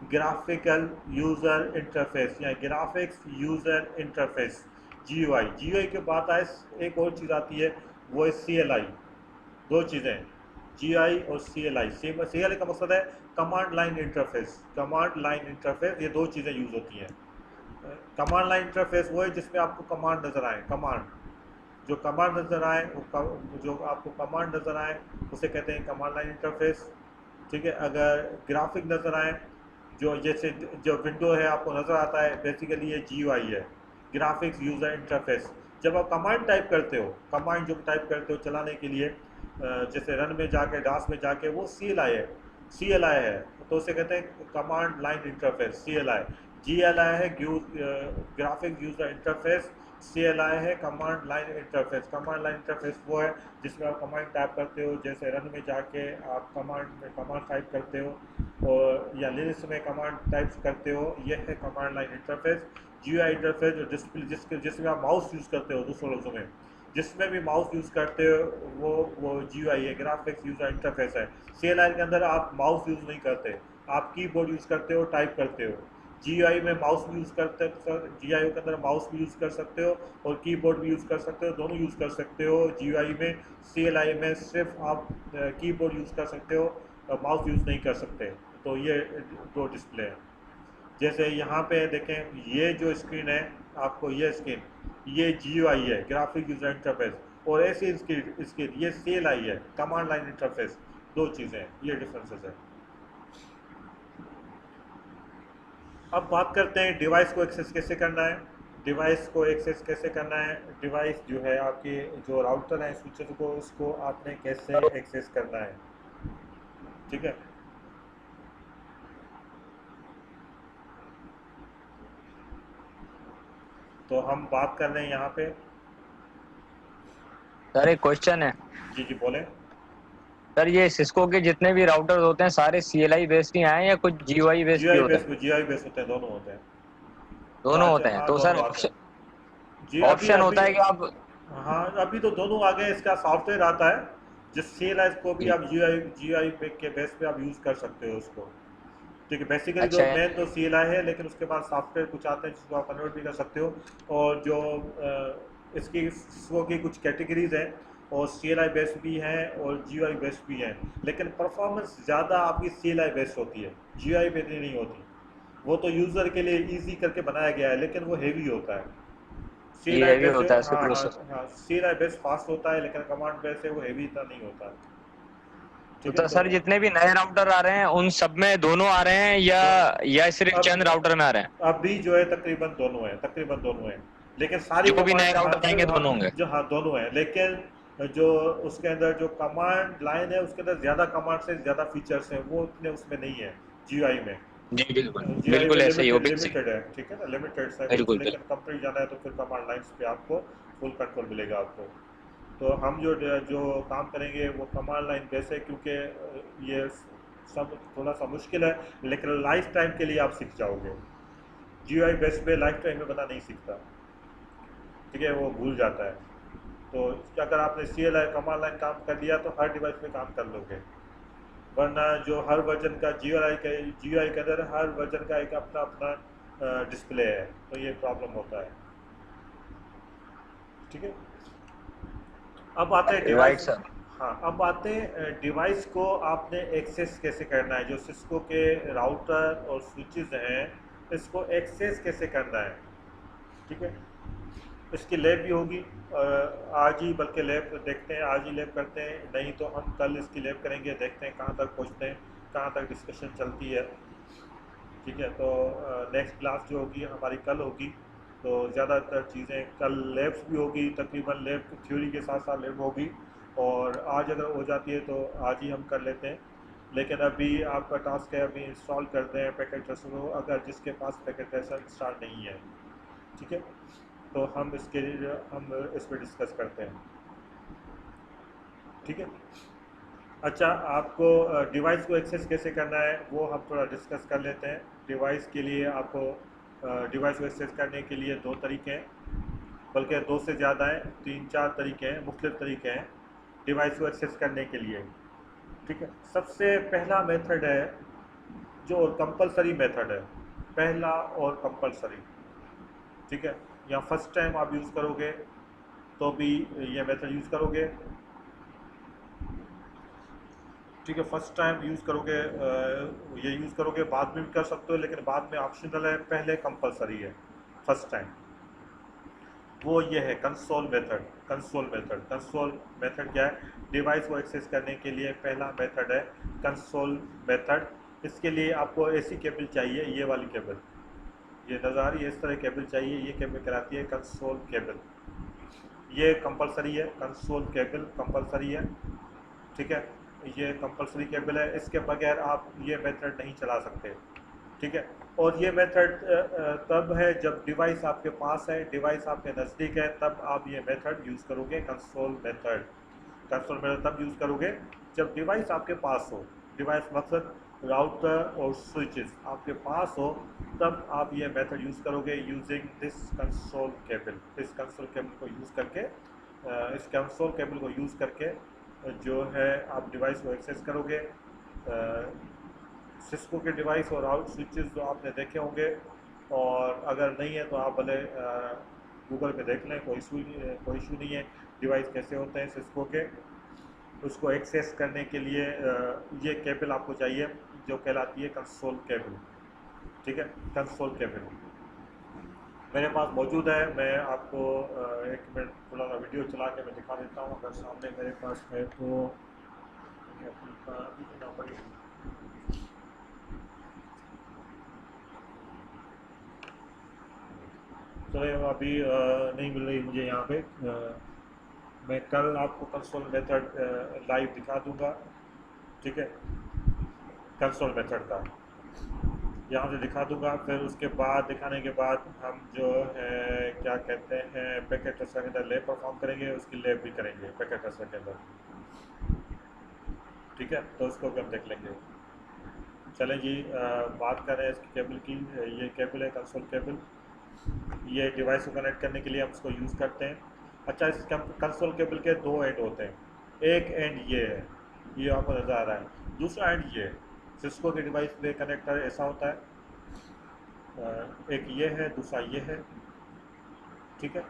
ग्राफिकल यूज़र इंटरफेस या ग्राफिक्स यूज़र इंटरफेस। GUI के बाद आए एक और चीज़ आती है, वो है CLI। दो चीज़ें, GUI और CLI। CLI का मकसद है command line interface. Command line interface, ये दो चीज़ें यूज़ होती हैं। कमांड लाइन इंटरफेस वो है जिसमें आपको कमांड नज़र आए, जो कमांड नज़र आए, जो आपको कमांड नज़र आए उसे कहते हैं कमांड लाइन इंटरफेस। ठीक है। अगर ग्राफिक नज़र आए, जो जैसे जो विंडो है आपको नज़र आता है, बेसिकली ये GUI है, ग्राफिक्स यूज़र इंटरफेस। जब आप कमांड टाइप करते हो, कमांड जो टाइप करते हो चलाने के लिए, जैसे रन में जाके, डास में जाके, वो CLI है, तो उसे कहते हैं command line interface, CLI। GLI है ग्राफिक यूज़र इंटरफेस, CLI है command line interface. Command line interface वो है जिसमें आप कमांड टाइप करते हो, जैसे रन में जाके आप कमांड टाइप करते हो, और या लिनक्स में कमांड टाइप करते हो, यह है command line interface. GUI interface जो डिस्प्ले जिसमें आप माउस यूज़ करते हो, दूसरे लफ्ज़ों में जिसमें भी माउस यूज़ करते हो, वो GUI है, ग्राफिक्स यूज़र इंटरफेस है। CLI के अंदर आप माउस यूज़ नहीं करते, आप कीबोर्ड यूज़ करते हो, टाइप करते हो। GUI में माउस भी यूज़ करते हो, GUI के अंदर माउस भी यूज़ कर सकते हो और कीबोर्ड भी यूज़ कर सकते हो, दोनों यूज़ कर सकते हो GUI में। CLI में सिर्फ आप कीबोर्ड यूज़ कर सकते हो, माउस यूज़ नहीं कर सकते। तो ये दो डिस्प्ले हैं। जैसे यहाँ पे देखें, ये जो स्क्रीन है आपको, ये स्क्रीन, ये GUI है, ग्राफिक यूज़र इंटरफेस, और ऐसी स्क्रीन ये CLI है, कमांड लाइन इंटरफेस। दो चीज़ें हैं, ये डिफरेंसेस है। अब बात करते हैं डिवाइस को एक्सेस कैसे करना है। डिवाइस को एक्सेस कैसे करना है, डिवाइस जो है आपकी, जो राउटर है, स्विचेस को, उसको आपने कैसे एक्सेस करना है। ठीक है। तो हम बात कर रहे हैं यहाँ पे। सर एक क्वेश्चन है। जी जी बोलें। सर ये सिस्को के जितने भी राउटर्स होते हैं सारे CLI बेस्ड ही आए हैं या कुछ GUI बेस्ड भी होते हैं? GUI बेस होते हैं, दोनों होते हैं। दोनों होते हैं, हाँ तो सर दोनों आते ऑप्शन हैं जी। अभी ऑप्शन अभी होता है कि आप हाँ, अभी तो दोनों आ गए। इसका सॉफ्टवेयर आता है, जिस CLI को भी आप GUI के बेस पे आप यूज़ कर सकते हो उसको। ठीक है। बेसिकली अच्छा तो है। मेन तो CLI है, लेकिन उसके बाद सॉफ्टवेयर कुछ आते हैं जिसको आप कन्वर्ट भी कर सकते हो। और जो इसकी इसको की कुछ कैटेगरीज हैं, और CLI बेस्ड भी हैं और GUI बेस्ड भी हैं, लेकिन परफॉर्मेंस ज़्यादा आपकी CLI बेस्ड होती है, GUI बेस्ड नहीं होती। वो तो यूज़र के लिए ईजी करके बनाया गया है, लेकिन वो हेवी होता है। ये CLI हैवी बेस्ड, होता है इसके हाँ हाँ प्रोसेस। हाँ, CLI बेस्ड फास्ट होता है, लेकिन कमांड बेस्ड है वो हेवी इतना नहीं होता है। ठीक है। तो सर जितने भी नए राउटर आ रहे हैं उन सब में दोनों आ रहे हैं या सिर्फ अब चंद राउटर में आ रहे हैं? अभी जो है तकरीबन दोनों हैं, लेकिन सारी जो भी नए कमांड, हाँ राउटर आएंगे दोनों होंगे? जो, हाँ दोनों हैं, लेकिन जो उसके अंदर जो कमांड लाइन है, उसके अंदर ज़्यादा कमांड से ज़्यादा फीचर्स हैं, वो उतने उसमें नहीं है GUI में। जी बिल्कुल GUI बिल्कुल में ऐसे ही हो लिमिटेड है। ठीक है ना, लिमिटेड है कुछ, बिल्कुल लेकिन बिल्कुल। कंपनी जाना है तो फिर कमांड लाइन्स पे आपको फुल कंट्रोल मिलेगा आपको। तो हम जो काम करेंगे वो कमांड लाइन बेस है, क्योंकि ये सब थोड़ा सा मुश्किल है, लेकिन लाइफ टाइम के लिए आप सीख जाओगे। GUI बेस पे लाइफ टाइम में बंदा नहीं सीखता। ठीक है, वो भूल जाता है। तो अगर आपने CLI कमांड लाइन काम कर लिया तो हर डिवाइस पे काम कर लोगे, वरना जो हर वर्जन का GUI के अंदर हर वर्जन का एक अपना अपना डिस्प्ले है, तो ये प्रॉब्लम होता है। ठीक है। अब आते हैं राइट डिवाइस। सर। हाँ, अब आते हैं डिवाइस को आपने एक्सेस कैसे करना है। जो सिस्को के राउटर और स्विचेस हैं, इसको एक्सेस कैसे करना है। ठीक है। इसकी लैब भी होगी आज ही, बल्कि लैब देखते हैं, आज ही लैब करते हैं, नहीं तो हम कल इसकी लैब करेंगे, देखते हैं कहाँ तक पहुँचते हैं, कहाँ तक डिस्कशन चलती है। ठीक है। तो नेक्स्ट क्लास जो होगी हमारी कल होगी, तो ज़्यादातर चीज़ें कल लैब्स भी होगी, तकरीबन लैब थ्योरी के साथ साथ लैब होगी, और आज अगर हो जाती है तो आज ही हम कर लेते हैं। लेकिन अभी आपका टास्क है, अभी इंस्टॉल करते हैं पैकेट ट्रेसर को, अगर जिसके पास पैकेट ट्रेसर इंस्टॉल नहीं है। ठीक है। तो हम इस पर डिस्कस करते हैं। ठीक है। अच्छा, आपको डिवाइस को एक्सेस कैसे करना है वो हम थोड़ा डिस्कस कर लेते हैं। डिवाइस के लिए आपको डिवाइस को एक्सेस करने के लिए दो तरीके हैं, बल्कि दो से ज़्यादा हैं, 3-4 तरीके हैं, मुख्तलिफ तरीके हैं डिवाइस को एक्सेस करने के लिए। ठीक है, सबसे पहला मेथड है जो कंपलसरी मेथड है, पहला और कंपलसरी। ठीक है, या फर्स्ट टाइम आप यूज़ करोगे तो भी ये मेथड यूज़ करोगे। ठीक है, फर्स्ट टाइम यूज़ करोगे ये यूज़ करोगे, बाद में भी कर सकते हो, लेकिन बाद में ऑप्शनल है, पहले कंपलसरी है फर्स्ट टाइम। वो ये है कंसोल मेथड। कंसोल मेथड क्या है? डिवाइस को एक्सेस करने के लिए पहला मेथड है कंसोल मेथड। इसके लिए आपको ऐसी केबल चाहिए, ये वाली केबल, ये नज़र आ रही है, इस तरह केबल चाहिए। ये केबल कहलाती है कंसोल केबल। ये कंपलसरी है, कंसोल केबल कंपलसरी है। ठीक है, ये कंपलसरी केबल है, इसके बगैर आप ये मेथड नहीं चला सकते। ठीक है, और ये मेथड तब है जब डिवाइस आपके पास है, डिवाइस आपके नज़दीक है, तब आप ये मेथड यूज़ करोगे कंसोल मेथड। कंसोल मेथड तब यूज़ करोगे जब डिवाइस आपके पास हो, डिवाइस मतलब राउटर और स्विचेस आपके पास हो, तब आप ये मेथड यूज़ करोगे यूजिंग दिस कंसोल केबल। इस कंसोल केबल को यूज़ करके इस कंसोल केबल को यूज़ करके जो है आप डिवाइस को एक्सेस करोगे। सिस्को के डिवाइस और आउट स्विचेस जो आपने देखे होंगे, और अगर नहीं है तो आप भले गूगल पे देख लें, कोई इशू नहीं है। डिवाइस कैसे होते हैं सिस्को के, उसको एक्सेस करने के लिए ये केबल आपको चाहिए जो कहलाती है कंसोल केबल। ठीक है, कंसोल केबल मेरे पास मौजूद है। मैं आपको एक मिनट थोड़ा सा वीडियो चला के मैं दिखा देता हूँ। अगर सामने मेरे पास है तो चलो, अभी नहीं मिल रही मुझे यहाँ पे। मैं कल आपको कंसोल मेथड लाइव दिखा दूँगा। ठीक है, कंसोल मेथड का यहाँ से दिखा दूंगा। फिर उसके बाद दिखाने के बाद हम जो है क्या कहते हैं पैकेट ट्रांसफर के अंदर लैब परफॉर्म करेंगे, उसकी लैब भी करेंगे पैकेट ट्रांसफर के अंदर। ठीक है, तो उसको भी हम देख लेंगे। चलें जी, बात कर रहे हैं इसकी केबल की। ये केबल है कंसोल केबल, ये डिवाइस को कनेक्ट करने के लिए हम इसको यूज़ करते हैं। अच्छा, इस कंसोल केबल के दो एंड होते हैं, एक एंड ये है, ये आपको नज़र आ रहा है, दूसरा एंड ये सिस्को के डिवाइस पे कनेक्टर ऐसा होता है। एक ये है, दूसरा ये है। ठीक है,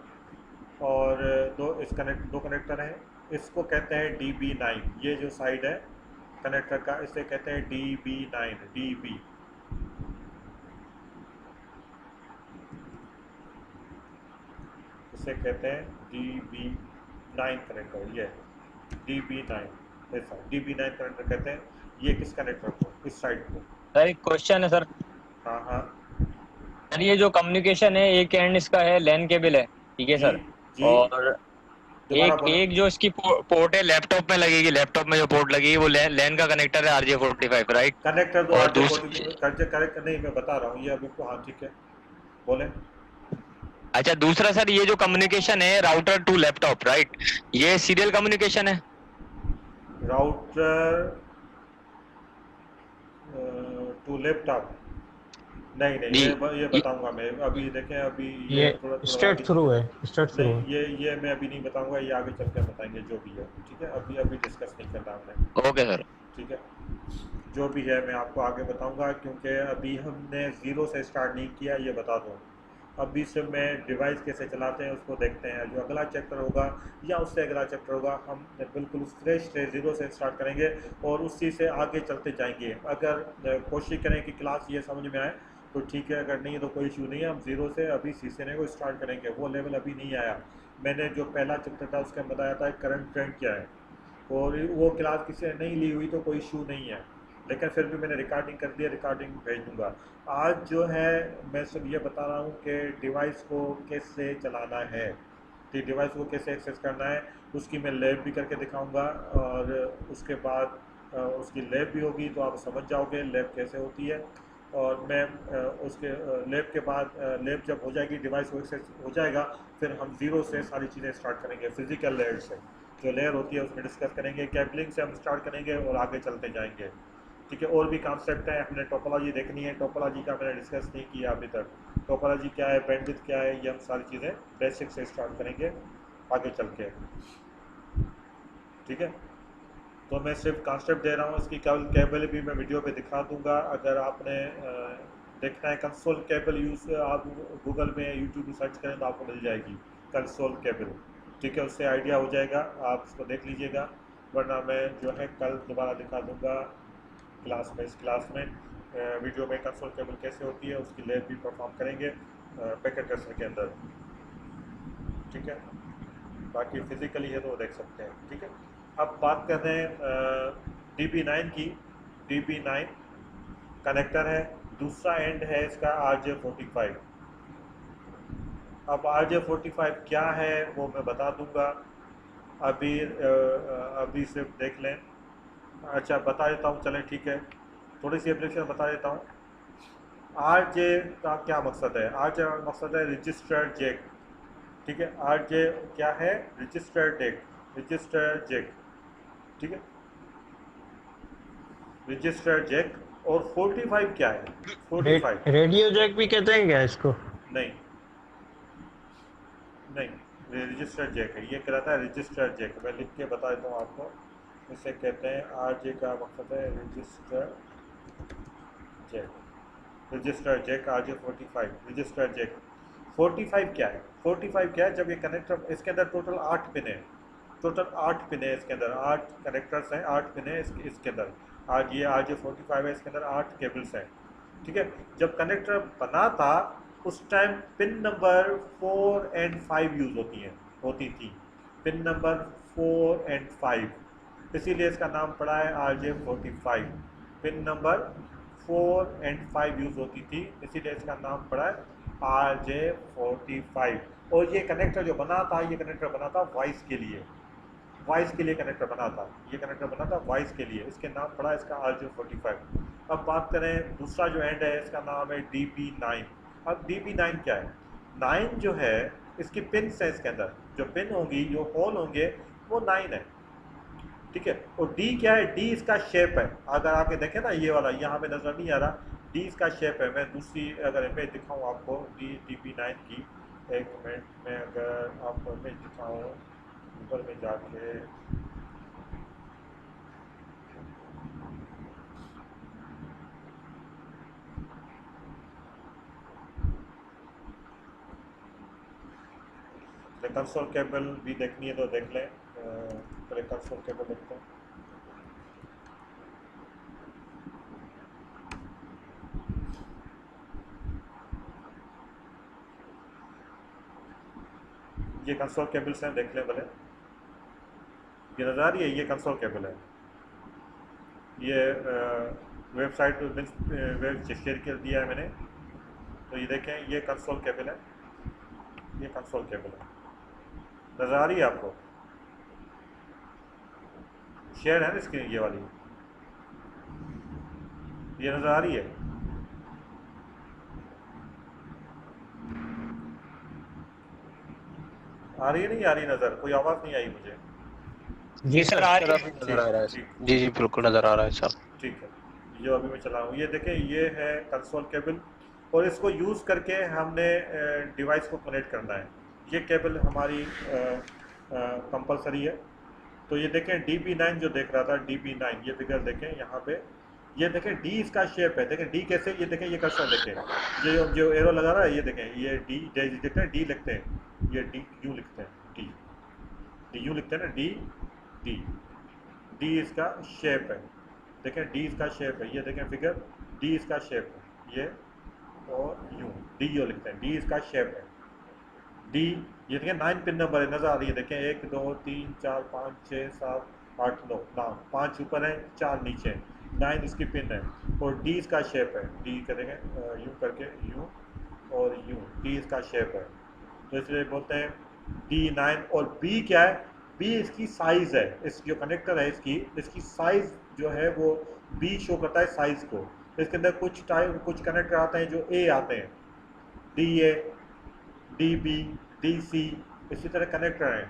और दो कनेक्टर हैं। इसको कहते हैं DB9। ये जो साइड है कनेक्टर का, इसे कहते हैं DB9। DB इसे कहते हैं DB9 कनेक्टर। ये DB9 ऐसा DB9 कनेक्टर कहते हैं। ये किस कनेक्टर को? इस साइड को। सर एक क्वेश्चन है सर। हाँ हाँ सर ये जो कम्युनिकेशन है, एक एंड इसका है लैन केबल है, ठीक है जी सर। जी, और दोबारा बोलो। एक जो इसकी पोर्ट है लैपटॉप में लगेगी, लैपटॉप में जो पोर्ट लगेगी वो लैन का कनेक्टर है RJ45, राइट। कनेक्टर तो और कनेक्ट नहीं, मैं बता रहा हूँ ये अभी को। हाँ ठीक है, बोले। अच्छा, दूसरा सर ये जो कम्युनिकेशन है राउटर टू लैपटॉप, राइट, ये सीरियल कम्युनिकेशन है। राउटर टू लैपटॉप नहीं जी। ये बताऊंगा मैं अभी। देखें अभी ये थोड़ा स्टेट थ्रू है, स्टेट थ्रू है। नहीं, ये मैं अभी नहीं बताऊंगा, ये आगे चल कर बताएंगे जो भी है। ठीक है, अभी डिस्कस नहीं करना हमने। Okay sir. ठीक है, जो भी है मैं आपको आगे बताऊंगा, क्योंकि अभी हमने ज़ीरो से स्टार्ट नहीं किया, ये बता दूँ। अभी से मैं डिवाइस कैसे चलाते हैं उसको देखते हैं। जो अगला चैप्टर होगा या उससे अगला चैप्टर होगा, हम बिल्कुल फ्रेश से ज़ीरो से स्टार्ट करेंगे और उसी से आगे चलते जाएंगे। अगर कोशिश करें कि क्लास ये समझ में आए तो ठीक है, अगर नहीं तो कोई इशू नहीं है। हम ज़ीरो से अभी सीखने को स्टार्ट करेंगे, वो लेवल अभी नहीं आया। मैंने जो पहला चैप्टर था उसके बताया था करंट ट्रेंड क्या है, और वो क्लास किसी ने नहीं ली हुई तो कोई इशू नहीं है, लेकिन फिर भी मैंने रिकॉर्डिंग कर दिया, रिकॉर्डिंग भेज दूंगा। आज जो है मैं सिर्फ ये बता रहा हूँ कि डिवाइस को कैसे चलाना है, कि डिवाइस को कैसे एक्सेस करना है, उसकी मैं लैब भी करके दिखाऊंगा। और उसके बाद उसकी लैब भी होगी तो आप समझ जाओगे लैब कैसे होती है। और मैं उसके लैब के बाद लैब जब हो जाएगी, डिवाइस को एक्सेस हो जाएगा, फिर हम ज़ीरो से सारी चीज़ें स्टार्ट करेंगे। फिज़िकल लेयर से जो लेयर होती है उसमें डिस्कस करेंगे, केबलिंग से हम स्टार्ट करेंगे और आगे चलते जाएंगे। ठीक है। और भी कॉन्सेप्ट है, हमने टोपोलॉजी देखनी है, टोपोलॉजी का मैंने डिस्कस नहीं किया अभी तक। टोपोलॉजी क्या है, बैंडविड्थ क्या है, ये हम सारी चीज़ें बेसिक से स्टार्ट करेंगे आगे चल के, ठीक है। तो मैं सिर्फ कॉन्सेप्ट दे रहा हूँ, इसकी केबल भी मैं वीडियो पे दिखा दूंगा। अगर आपने देखना है कंसोल केबल यूज़, आप गूगल में यूट्यूब में सर्च करें तो आपको मिल जाएगी कंसोल केबल, ठीक है। उससे आइडिया हो जाएगा, आप उसको देख लीजिएगा। वरना मैं जो है कल दोबारा दिखा दूंगा क्लास में, इस क्लास में वीडियो में कंसोल केबल कैसे होती है उसकी लैब भी परफॉर्म करेंगे पैकेट टेस्टर के अंदर, ठीक है। बाकी फिजिकली है तो वो देख सकते हैं, ठीक है। अब बात कर रहे हैं DB9 की। DB9 कनेक्टर है, दूसरा एंड है इसका RJ45। अब RJ45 क्या है वो मैं बता दूंगा, अभी सिर्फ देख लें। अच्छा बता देता हूँ, चलें ठीक है, थोड़ी सी एप्लीकेशन बता देता हूँ। RJ का क्या मकसद है? RJ का मकसद है रजिस्टर जैक, ठीक है। RJ क्या है? रजिस्टर जैक, ठीक है, रजिस्टर जैक। और 45 क्या है? 45 रेडियो जैक भी कहते हैं क्या इसको? नहीं, रजिस्टर जैक है, ये कहलाता है रजिस्टर जैक। मैं लिख के बता देता हूँ आपको, इसे कहते हैं RJ का मकसद है register Jack, RJ45 register Jack. 45 क्या है? 45 क्या है? जब ये कनेक्टर, इसके अंदर टोटल 8 पिन है, टोटल 8 पिन है इसके अंदर, 8 कनेक्टर्स हैं, 8 पिन है इसके अंदर। आज ये RJ45 है, इसके अंदर 8 केबल्स हैं, ठीक है। जब कनेक्टर बना था उस टाइम पिन नंबर 4 और 5 यूज़ होती थी, पिन नंबर 4 और 5, इसीलिए इसका नाम पड़ा है RJ45। पिन नंबर 4 और 5 यूज़ होती थी, इसीलिए इसका नाम पड़ा है RJ45। और ये कनेक्टर जो बना था, ये कनेक्टर बना था वॉइस के लिए, कनेक्टर बना था, ये कनेक्टर बना था वॉइस के लिए, इसके नाम पड़ा इसका RJ45। अब बात करें दूसरा जो एंड है, इसका नाम है DB9। अब DB9 क्या है? 9 जो है इसकी पिन है, इसके अंदर जो पिन होंगी, जो होल होंगे वो 9 है, ठीक है। और D क्या है? D इसका शेप है, अगर आके देखें ना, ये वाला यहाँ पे नज़र नहीं आ रहा, D इसका शेप है। मैं दूसरी अगर इमेज दिखाऊँ आपको DB9 की, एक मिनट में अगर आपको इमेज दिखाऊँ ऊपर में जाके, कंसोल केबल भी देखनी है तो देख लें। पहले कंसोल केबल देखते हैं। ये कंसोल केबल्स हैं, देख लें भले, ये नज़र आ रही है, ये कंसोल केबल है। ये वेबसाइट वेब शेयर कर दिया है मैंने, तो ये देखें, ये कंसोल केबल है, ये कंसोल केबल है, नज़र आ रही है आपको? शेयर है ना स्क्रीन, ये वाली, ये नज़र आ रही है? आ रही है, नहीं आ रही नज़र? कोई आवाज़ नहीं आई मुझे। जी सर आ रही है। नजर आ रहा है। जी जी बिल्कुल नजर आ रहा है साहब। ठीक है, जो अभी मैं चला रहा हूँ, ये देखें, ये है कंसोल केबल, और इसको यूज़ करके हमने डिवाइस को कनेक्ट करना है। ये केबल हमारी कंपलसरी है। तो ये देखें DB9 जो देख रहा था, DB9, ये फिगर देखें यहाँ पे, ये देखें D इसका शेप है, देखें D कैसे, ये देखें, ये कर्सर देखें, ये जो एरो लगा रहा है, ये देखें, ये D देखते हैं, D लिखते हैं, ये D यूँ लिखते हैं, D यूँ लिखते हैं ना, D इसका शेप है, देखें D इसका शेप है, ये देखें फिगर, D इसका शेप है, ये और यूँ D यूँ लिखते हैं, D इसका शेप है, D, ये देखें 9 पिन नंबर है, नज़र आ रही है, देखें 1 2 3 4 5 6 7 8 9, 5 ऊपर है, 4 नीचे, 9 इसकी पिन है, और D इसका शेप है, D करेंगे यूँ करके, यूँ और यूँ, D इसका शेप है, तो इसलिए बोलते हैं D9। और B क्या है? B इसकी साइज़ है, इस जो कनेक्टर है इसकी साइज़ जो है वो B शो करता है साइज़ को। इसके अंदर कुछ कनेक्टर आते हैं जो A आते हैं, DA, DB, DC, इसी तरह कनेक्टर हैं।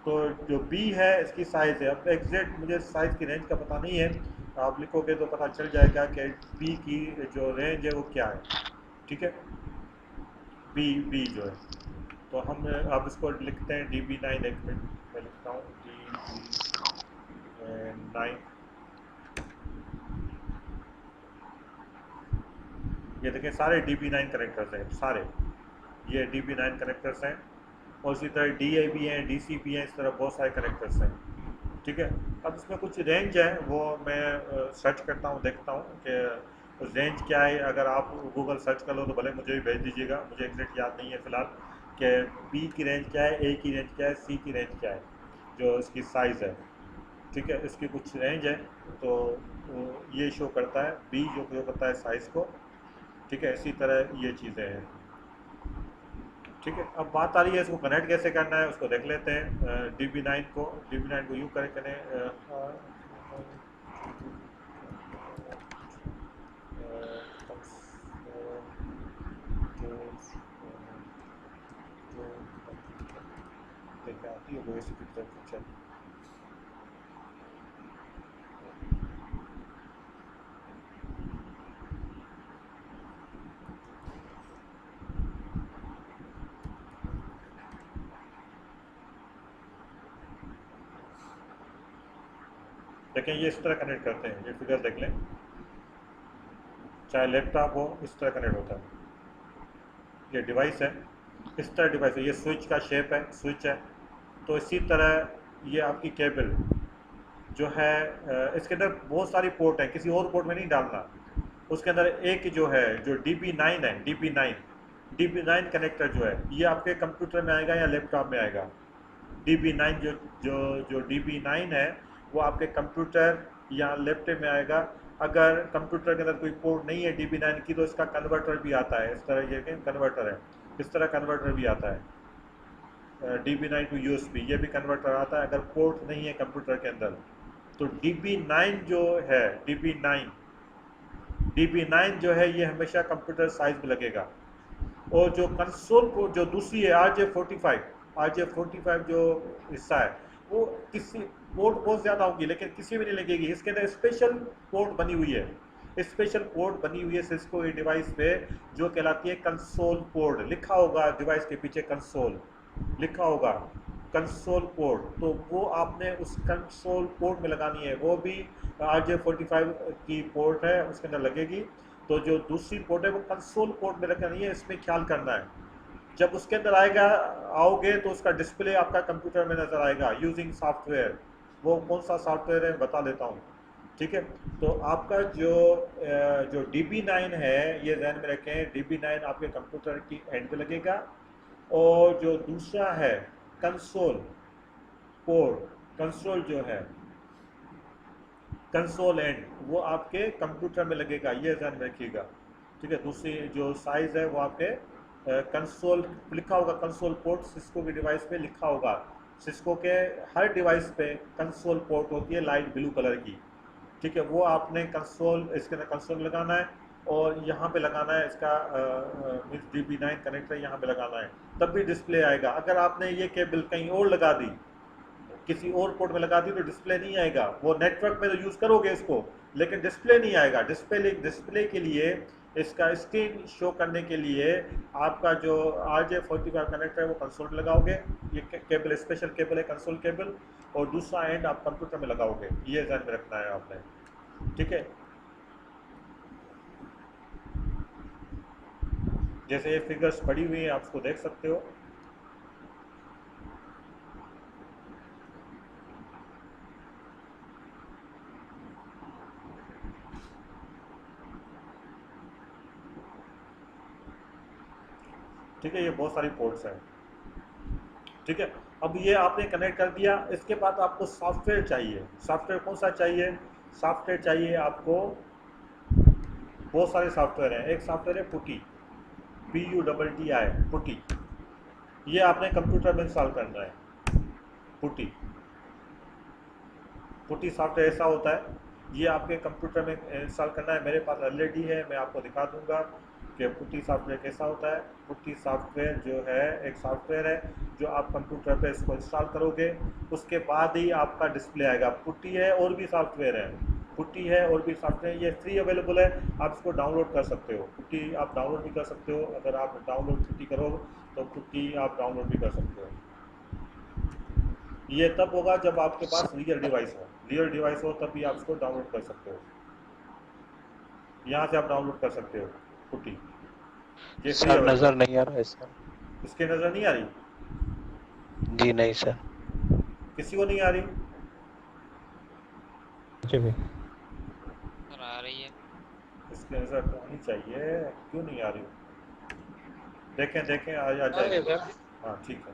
तो जो B है इसकी साइज़ है, अब एग्जैक्ट मुझे साइज़ की रेंज का पता नहीं है, आप लिखोगे तो पता चल जाएगा कि बी की जो रेंज है वो क्या है। ठीक है, बी जो है, तो हम अब इसको लिखते हैं DB9। एक मिनट मैं लिखता हूँ DB9। ये देखिए सारे DB9 कनेक्टर्स हैं, सारे ये DB9 कनेक्टर्स हैं, और इसी तरह DA भी हैं, DC भी हैं, इस तरह बहुत सारे कनेक्टर्स हैं। ठीक है, अब इसमें कुछ रेंज है वो मैं सर्च करता हूँ, देखता हूँ कि रेंज क्या है। अगर आप गूगल सर्च कर लो तो भले मुझे भी भेज दीजिएगा, मुझे एग्जैक्ट याद नहीं है फ़िलहाल कि बी की रेंज क्या है, ए की रेंज क्या है, सी की रेंज क्या है, जो इसकी साइज़ है। ठीक है, इसकी कुछ रेंज है, तो ये शो करता है बी जो करता है साइज़ को। ठीक है, इसी तरह ये चीज़ें हैं। ठीक है, अब बात आ रही है इसको कनेक्ट कैसे करना है, उसको देख लेते हैं। DB9 को यूँ करें आती है वो ऐसी पिक्चर। देखें ये इस तरह कनेक्ट करते हैं, ये फिगर देख लें, चाहे लैपटॉप हो इस तरह कनेक्ट होता है। ये डिवाइस है, इस तरह डिवाइस है, ये स्विच का शेप है, स्विच है। तो इसी तरह ये आपकी केबल जो है, इसके अंदर बहुत सारी पोर्ट है, किसी और पोर्ट में नहीं डालना। उसके अंदर एक जो है जो DB9 है, DB9 कनेक्टर जो है ये आपके कंप्यूटर में आएगा या लैपटॉप में आएगा। DB9 जो DB9 है वो आपके कंप्यूटर या लैपटॉप में आएगा। अगर कंप्यूटर के अंदर कोई पोर्ट नहीं है DB9 की तो इसका कन्वर्टर भी आता है, इस तरह ये कन्वर्टर है, इस तरह कन्वर्टर भी आता है। DB9 टू USB ये भी कन्वर्टर आता है अगर पोर्ट नहीं है कंप्यूटर के अंदर। तो DB9 जो है, DB9 जो है ये हमेशा कंप्यूटर साइज में लगेगा। और जो कंसोल पोर्ट जो दूसरी है RJ45 जो हिस्सा है वो किसी पोर्ट बहुत ज़्यादा होगी लेकिन किसी भी नहीं लगेगी। इसके अंदर स्पेशल पोर्ट बनी हुई है, स्पेशल पोर्ट बनी हुई है सिस्को ये डिवाइस पे, जो कहलाती है कंसोल पोर्ट। लिखा होगा डिवाइस के पीछे कंसोल, लिखा होगा कंसोल पोर्ट, तो वो आपने उस कंसोल पोर्ट में लगानी है। वो भी RJ45 की पोर्ट है, उसके अंदर लगेगी। तो जो दूसरी पोर्ट है वो कंसोल पोर्ट में लगानी है, इसमें ख्याल करना है। जब उसके अंदर आओगे तो उसका डिस्प्ले आपका कंप्यूटर में नज़र आएगा यूजिंग सॉफ्टवेयर। वो कौन सा सॉफ्टवेयर है बता देता हूँ। ठीक है, तो आपका जो DB9 है ये ध्यान में रखें, DB9 आपके कंप्यूटर की एंड पे लगेगा। और जो दूसरा है कंसोल पोर्ट, कंसोल जो है कंसोल एंड, वो आपके कंप्यूटर में लगेगा, ये ध्यान में रखिएगा। ठीक है, दूसरी जो साइज़ है वो आपके कंसोल लिखा होगा, कंसोल पोर्ट सिस्को की डिवाइस पे लिखा होगा। सिस्को के हर डिवाइस पे कंसोल पोर्ट होती है लाइट ब्लू कलर की। ठीक है, वो आपने कंसोल इसके अंदर कंसोल लगाना है और यहाँ पे लगाना है इसका DB9 कनेक्टर यहाँ पे लगाना है, तब भी डिस्प्ले आएगा। अगर आपने ये केबल कहीं और लगा दी, किसी और पोर्ट में लगा दी तो डिस्प्ले नहीं आएगा। वो नेटवर्क में तो यूज़ करोगे इसको लेकिन डिस्प्ले नहीं आएगा। डिस्प्ले के लिए, इसका स्क्रीन शो करने के लिए आपका जो RJ45 कनेक्टर है वो कंसोल में लगाओगे। ये केबल स्पेशल केबल है, कंसोल केबल, और दूसरा एंड आप कंप्यूटर में लगाओगे, ये ध्यान में रखना है आपने। ठीक है, जैसे ये फिगर्स पड़ी हुई हैं आप उसको देख सकते हो। ठीक है, ये बहुत सारी पोर्ट्स हैं। ठीक है, अब ये आपने कनेक्ट कर दिया, इसके बाद आपको सॉफ्टवेयर चाहिए। सॉफ्टवेयर कौन सा चाहिए? सॉफ्टवेयर चाहिए आपको, बहुत सारे सॉफ्टवेयर हैं। एक सॉफ्टवेयर है पुटी, PUTTI, पुटी। ये आपने कंप्यूटर में इंस्टॉल करना है। पुटी सॉफ्टवेयर ऐसा होता है, ये आपके कंप्यूटर में इंस्टॉल करना है। मेरे पास ऑलरेडी है, मैं आपको दिखा दूंगा कि पुटी सॉफ्टवेयर कैसा होता है। पुटी सॉफ्टवेयर जो है एक सॉफ्टवेयर है जो आप कंप्यूटर पे इसको इंस्टॉल करोगे, उसके बाद ही आपका डिस्प्ले आएगा। पुटी है और भी सॉफ्टवेयर है, पुट्टी है और भी सॉफ्टवेयर ये फ्री अवेलेबल है, आप इसको डाउनलोड कर सकते हो। पुट्टी आप डाउनलोड भी कर सकते हो, अगर आप डाउनलोड पुट्टी करो तो पुट्टी आप डाउनलोड भी कर सकते हो। ये तब होगा जब आपके पास रियल डिवाइस हो तब भी आप इसको डाउनलोड कर सकते हो। यहाँ से आप डाउनलोड कर सकते हो पुट्टी। ये free सर available नजर नहीं आ रहा है सर। इसके नज़र नहीं आ रही? जी नहीं सर। किसी को नहीं आ रही? जी भी सर आ रही है। इसके नज़र तो आनी चाहिए, क्यों नहीं आ रही? देखें आ आ रही है जाएगी। सर, हाँ ठीक है।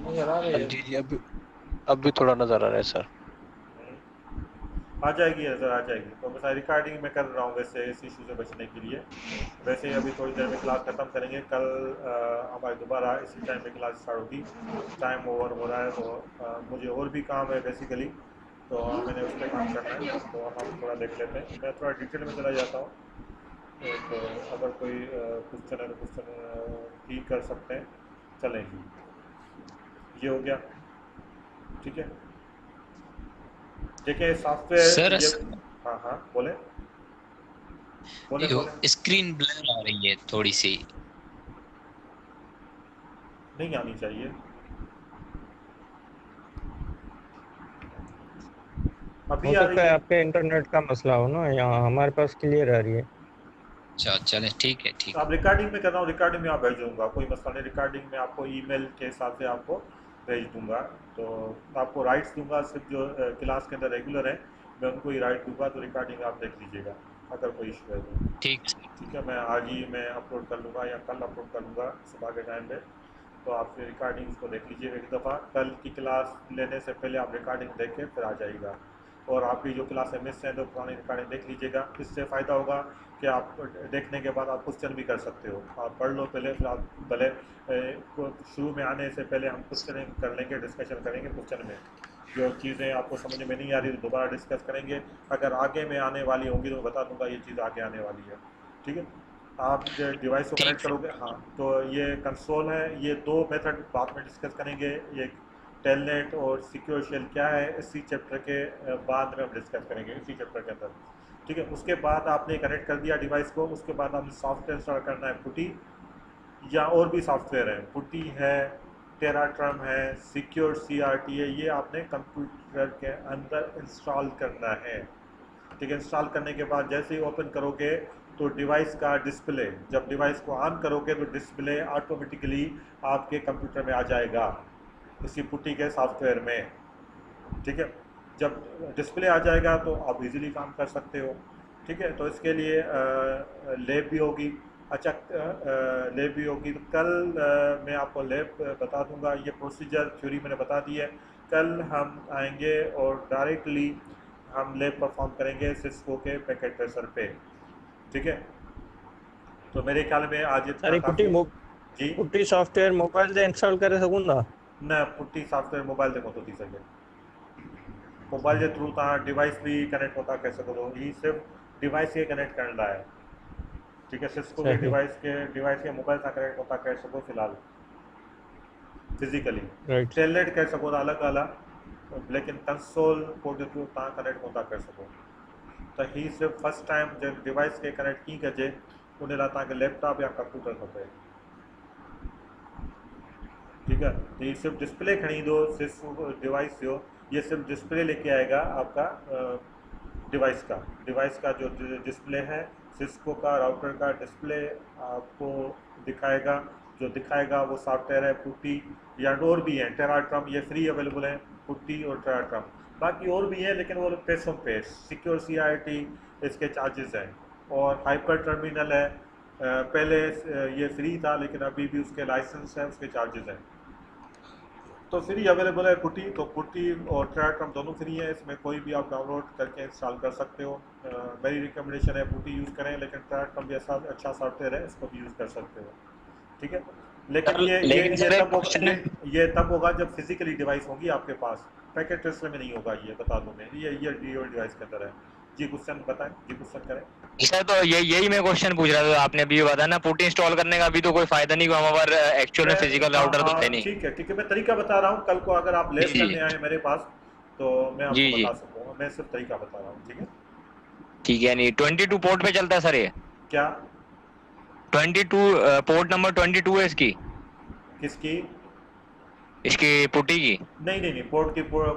नजर आ रही है। जी जी अब भी थोड़ा नजर आ रहा है सर। आ जाएगी, नज़र आ जाएगी। तो बस रिकॉर्डिंग में कर रहा हूँ वैसे इस इशू से बचने के लिए। वैसे ही अभी थोड़ी देर में क्लास ख़त्म करेंगे, कल हमारी दोबारा इसी टाइम में क्लास स्टार्ट होगी। टाइम ओवर हो रहा है तो मुझे और भी काम है बेसिकली, तो मैंने उस पर काम करना है, तो हम थोड़ा देख लेते हैं। मैं थोड़ा डिटेल में चला जाता हूँ, तो अगर कोई क्वेश्चन है तो क्वेश्चन भी कर सकते हैं, चलेंगी। ये हो गया, ठीक है। देखिए सॉफ्टवेयर सर हाँ बोले बोले स्क्रीन ब्लर आ रही है थोड़ी सी। नहीं आनी चाहिए। अभी हो आ रही सकता है है? आपके इंटरनेट का मसला हो ना, यहाँ हमारे पास क्लियर आ रही है। अच्छा चले ठीक है ठीक है। आप रिकॉर्डिंग में कर रहा हूँ, रिकॉर्डिंग में आप भेज दूंगा, कोई मसला नहीं। रिकॉर्डिंग में आपको ईमेल के हिसाब से आपको भेज दूंगा, तो आपको राइट्स दूंगा। सिर्फ जो क्लास के अंदर रेगुलर है मैं उनको ही राइट दूंगा, तो रिकॉर्डिंग आप देख लीजिएगा अगर कोई इशू है तो। ठीक है, मैं आज ही मैं अपलोड कर लूँगा या कल अपलोड कर लूँगा सुबह के टाइम पे, तो आप फिर रिकॉर्डिंग को देख लीजिएगा एक दफ़ा। कल की क्लास लेने से पहले आप रिकॉर्डिंग देख के फिर आ जाइएगा, और आपकी जो क्लासें मिस हैं तो पुरानी रिकॉर्डिंग देख लीजिएगा। इससे फ़ायदा होगा कि आप देखने के बाद आप क्वेश्चन भी कर सकते हो। आप पढ़ लो पहले, फिर आप भले शुरू में आने से पहले हम क्वेश्चन कर लेंगे, डिस्कशन करेंगे क्वेश्चन में। जो चीज़ें आपको समझ में नहीं आ रही तो दोबारा डिस्कस करेंगे, अगर आगे में आने वाली होंगी तो बता दूंगा ये चीज़ आगे आने वाली है, ठीक है। आप जो डिवाइस को कनेक्ट करोगे, हाँ, तो ये कंसोल है। ये दो मेथड बाद में डिस्कस करेंगे, ये टेलनेट और सिक्योर शेल क्या है इसी चैप्टर के बाद में हम डिस्कस करेंगे, इसी चैप्टर के अंदर, ठीक है। उसके बाद आपने कनेक्ट कर दिया डिवाइस को, उसके बाद आपने सॉफ्टवेयर इंस्टॉल करना है, पुट्टी या और भी सॉफ्टवेयर है, पुट्टी है, टेराट्रम है, सिक्योर CRT है, ये आपने कंप्यूटर के अंदर इंस्टॉल करना है, ठीक है। इंस्टॉल करने के बाद जैसे ही ओपन करोगे तो डिवाइस का डिस्प्ले, जब डिवाइस को ऑन करोगे तो डिस्प्ले ऑटोमेटिकली आपके कंप्यूटर में आ जाएगा इसी पुट्टी के सॉफ्टवेयर में, ठीक है। जब डिस्प्ले आ जाएगा तो आप इजीली काम कर सकते हो, ठीक है। तो इसके लिए लैब भी होगी। अच्छा, लैब भी होगी तो कल मैं आपको लैब बता दूंगा। ये प्रोसीजर थ्योरी मैंने बता दी है, कल हम आएंगे और डायरेक्टली हम लैब परफॉर्म करेंगे सिस्को के पैकेट ट्रेसर पे, ठीक है। तो मेरे ख्याल में आज सारी जी पुट्टी सॉफ्टवेयर मोबाइल से इंस्टॉल करे सकूंगा न पुट्टी सॉफ्टवेयर मोबाइल ते कोन थी सघे। मोबाइल के थ्रू तव्हां डिवाइस भी कनेक्ट होता करे सघो था, ही सिर्फ डिवाइस के कनेक्ट करण लाइ आहे, ठीक है। सिस्को के डिवाइस के मोबाइल सां कनेक्ट होता करे सघो फिलहाल फिजिकली, टेलनेट करे सघो था अलॻि ॻाल्हि, लेकिन कंसोल पोर्ट जे थ्रू तव्हां कनेक्ट होता करे सघो। त ही सिर्फ फर्स्ट टाइम जब डिवाइस के कनेक्ट कीअं कजे उन लाइ तव्हांखे लैपटॉप या कंप्यूटर खपे, ठीक है। तो ये सिर्फ डिस्प्ले खड़ी ईंदो सिर्फ डिवाइस जो, ये सिर्फ डिस्प्ले लेके आएगा आपका डिवाइस का जो डिस्प्ले है सिस्को का राउटर का डिस्प्ले आपको दिखाएगा। जो दिखाएगा वो सॉफ्टवेयर है पुट्टी या और भी है टेराट्रम, ये फ्री अवेलेबल है पुट्टी और टेराट्रम। बाकी और भी है लेकिन वो पैसों पे, सिक्योर CRT इसके चार्जेस हैं, और हाइपर टर्मिनल है पहले ये फ्री था लेकिन अभी भी उसके लाइसेंस है, उसके चार्जेस हैं। तो फ्री अवेलेबल है पुट्टी, तो पुट्टी और टेराट्रम दोनों फ्री है, इसमें कोई भी आप डाउनलोड करके इंस्टॉल कर सकते हो। मेरी रिकमेंडेशन है पुट्टी यूज़ करें, लेकिन टेराट्रम भी ऐसा अच्छा सॉफ्टवेयर है, इसको भी यूज़ कर सकते हो, ठीक है। लेकिन ये तब होगा जब फिजिकली डिवाइस होगी आपके पास, पैकेट ट्रेसर में नहीं होगा, ये बता दूँ मैं। ये डिवाइस के अंदर है। जी क्वेश्चन बताएं, जी क्वेश्चन करें सर। तो यही मैं क्वेश्चन पूछ रहा था, आपने अभी बताया ना पुट्टी इंस्टॉल करने का अभी तो कोई फायदा नहीं, हमारे एक्चुअल में फिजिकल राउटर तो है नहीं। ठीक है मैं तरीका बता रहा हूँ। कल को अगर आप लैब करने आए मेरे पास तो मैं आपको जी, जी। बता सकूँगा, मैं सिर्फ तरीका बता रहा हूँ, ठीक है? ठीक है, नहीं 22 पोर्ट पे चलता है सर ये? क्या? 22 पोर्ट नंबर 22 है इसकी? किसकी? इसकी पुट्टी की? नहीं नहीं नहीं,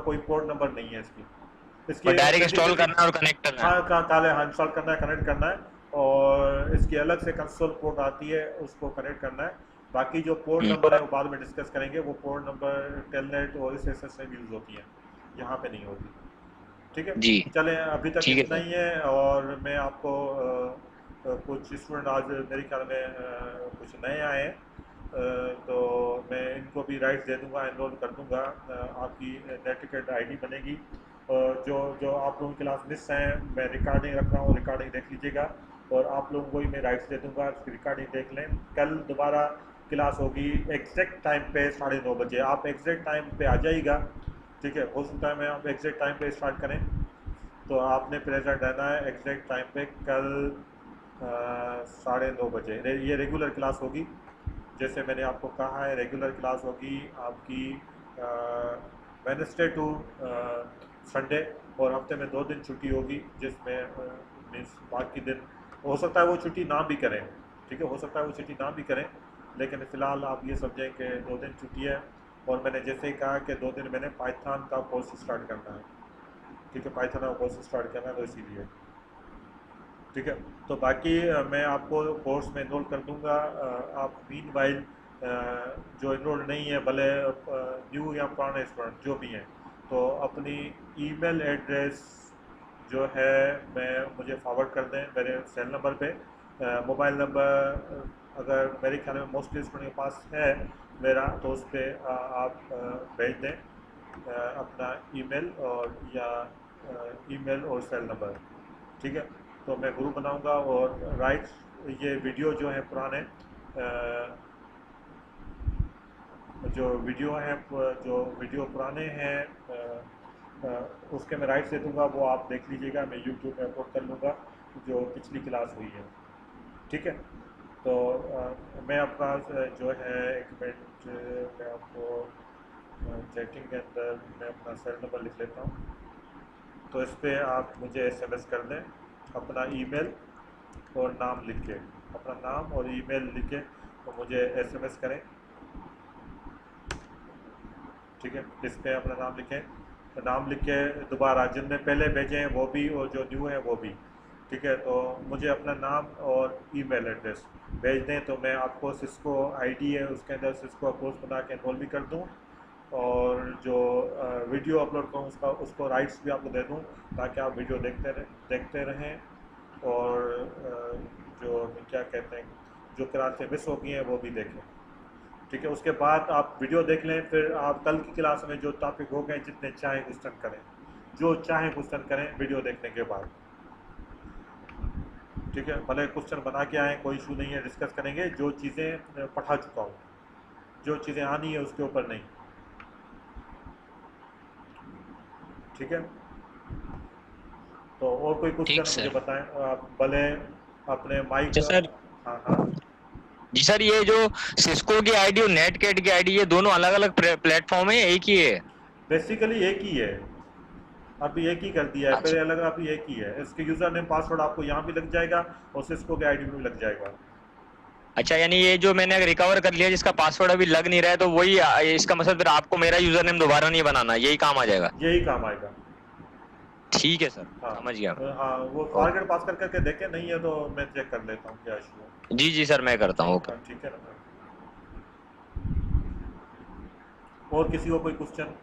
कोई पोर्ट नंबर नहीं है इसकी। पर इसकी डायरेक्ट इंस्टॉल बेसिकली, करना है और कनेक्ट करना है? हाँ काले, हाँ इंस्टॉल करना है, कनेक्ट करना है, और इसकी अलग से कंसोल पोर्ट आती है, उसको कनेक्ट करना है। बाकी जो पोर्ट नंबर है वो बाद में डिस्कस करेंगे, वो पोर्ट नंबर टेलनेट और इस एस में यूज़ होती है, यहाँ पे नहीं होती, ठीक है? जी। चलें, अभी तक ठीक है इतना सर। ही है। और मैं आपको कुछ स्टूडेंट आज मेरे ख्याल में कुछ नए आए हैं, तो मैं इनको भी राइट्स दे दूंगा, एनरोल कर दूंगा। आपकी नेट टिकट आईडी बनेगी, और जो जो आप लोगों की क्लास मिस हैं, मैं रिकॉर्डिंग रख रहा हूँ, रिकॉर्डिंग देख लीजिएगा, और आप लोगों को ही मैं राइट्स दे दूंगा, उसकी रिकॉर्डिंग देख लें। कल दोबारा क्लास होगी एग्जैक्ट टाइम पे 9:30 बजे, आप एग्जैक्ट टाइम पे आ जाइएगा, ठीक है? हो सकता है मैं आप एग्जैक्ट टाइम पे स्टार्ट करें, तो आपने प्रेजेंट रहना है एग्जैक्ट टाइम पे कल 9:30 बजे। ये रेगुलर क्लास होगी, जैसे मैंने आपको कहा है, रेगुलर क्लास होगी आपकी वेडनेसडे टू संडे, और हफ्ते में 2 दिन छुट्टी होगी, जिसमें मीन्स बाकी दिन हो सकता है वो छुट्टी ना भी करें, ठीक है? हो सकता है वो छुट्टी ना भी करें, लेकिन फ़िलहाल आप ये समझें कि 2 दिन छुट्टी है। और मैंने जैसे ही कहा कि 2 दिन मैंने पाइथन का कोर्स स्टार्ट करना है, ठीक है? पाइथन का कोर्स स्टार्ट करना है, तो इसीलिए, ठीक है? तो बाकी मैं आपको कोर्स में इनरोल कर दूंगा। आप मीन वाइल जो इनरोल नहीं है, भले न्यू या पुराने स्टूडेंट जो भी हैं, तो अपनी ईमेल एड्रेस जो है मुझे फॉरवर्ड कर दें मेरे सेल नंबर पे। मोबाइल नंबर अगर मेरे ख्याल में मोस्टली स्टूडेंट के पास है मेरा, तो उस पर आप भेज दें अपना ईमेल और या ईमेल और सेल नंबर, ठीक है? तो मैं ग्रुप बनाऊंगा, और राइट्स ये वीडियो जो है पुराने जो वीडियो पुराने हैं, उसके मैं राइट्स दे दूंगा, वो आप देख लीजिएगा, मैं यूट्यूब में अपलोड कर लूँगा जो पिछली क्लास हुई है, ठीक है? तो मैं आपका जो है एक मिनट, मैं आपको चैटिंग के अंदर मैं अपना सेल नंबर लिख लेता हूँ, तो इस पर आप मुझे एसएमएस कर दें अपना ईमेल और नाम लिख के, अपना नाम और ईमेल लिख के तो मुझे एसएमएस करें, ठीक है? इस पर अपना नाम लिखें, तो नाम लिख के दोबारा जिनने पहले भेजे हैं वो भी, और जो न्यू है वो भी, ठीक है? तो मुझे अपना नाम और ईमेल एड्रेस भेज दें, तो मैं आपको सिस्को आईडी है उसके अंदर सिस्को कोर्स बना के इनरोल भी कर दूँ, और जो वीडियो अपलोड करूँ उसको राइट्स भी आपको दे दूँ, ताकि आप वीडियो देखते रहें, और जो क्या कहते हैं, जो क्लासें मिस हो गई हैं वो भी देखें, ठीक है? उसके बाद आप वीडियो देख लें, फिर आप कल की क्लास में जो टॉपिक हो गए जितने चाहें क्वेश्चन करें, जो चाहें क्वेश्चन करें वीडियो देखने के बाद, ठीक है? भले क्वेश्चन बना के आए, कोई इशू नहीं है, डिस्कस करेंगे जो चीज़ें पढ़ा चुका हूँ, जो चीज़ें आनी है उसके ऊपर नहीं, ठीक है? तो और कोई ठीक क्वेश्चन मुझे सर। बताएं आप, भले अपने माइक। अच्छा सर। हाँ हाँ, जी सर, ये जो सिस्को की आईडी और नेटकैट की आईडी, ये दोनों अलग अलग प्लेटफॉर्म है, एक ही है? बेसिकली एक ही है, अभी एक ही कर दिया है, अच्छा। पहले अलग, अभी एक ही है। इसके यूज़र नेम पासवर्ड आपको यहाँ भी लग जाएगा, और सिस्को के आईडी में भी लग जाएगा। अच्छा, यानी ये जो मैंने रिकवर कर लिया जिसका पासवर्ड अभी लग नहीं रहा है, तो वही इसका मतलब फिर आपको मेरा यूजर नेम दोबारा नहीं बनाना, यही काम आ जाएगा? यही काम आएगा। ठीक है सर, हाँ समझ गया मैं। हाँ, वो फॉरगेट पास करके देखें, नहीं है तो मैं चेक कर लेता हूँ क्या इशू है। जी जी सर, मैं करता हूँ। ओके। हाँ, ठीक है ना? और किसी को कोई क्वेश्चन,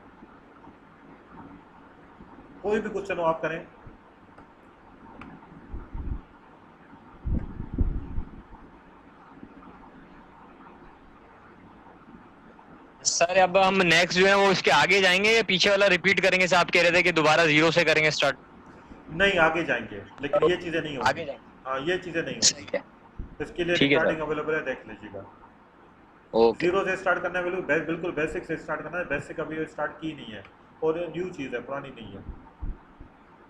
कोई भी क्वेश्चन हो आप करें। सर अब हम नेक्स्ट जो है वो इसके आगे जाएंगे या पीछे वाला रिपीट करेंगे? आप कह रहे थे कि दोबारा 0 से करेंगे स्टार्ट। नहीं, आगे जाएंगे, लेकिन ये चीज़ें नहीं आगे होंगी। जाएंगे। हाँ, ये चीज़ें नहीं सही होंगी, है। इसके लिए ठीक है रिकॉर्डिंग सर। अवेलेबल है, देख लीजिएगा। ओके। 0 से स्टार्ट करना है, बिल्कुल बेसिक से स्टार्ट करना है, बेसिक अभी स्टार्ट की नहीं है, और ये न्यू चीज़ है, पुरानी नहीं है,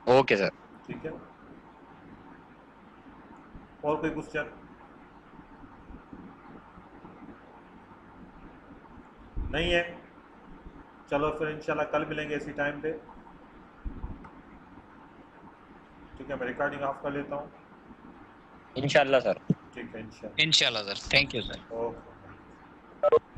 ओके सर। ठीक है? और कोई क्वेश्चन नहीं है? चलो फिर इंशाल्लाह कल मिलेंगे इसी टाइम पे। ठीक है, मैं रिकॉर्डिंग ऑफ कर लेता हूँ। इंशाल्लाह सर। ठीक है, इंशाल्लाह। इंशाल्लाह sir, thank you sir. Okay.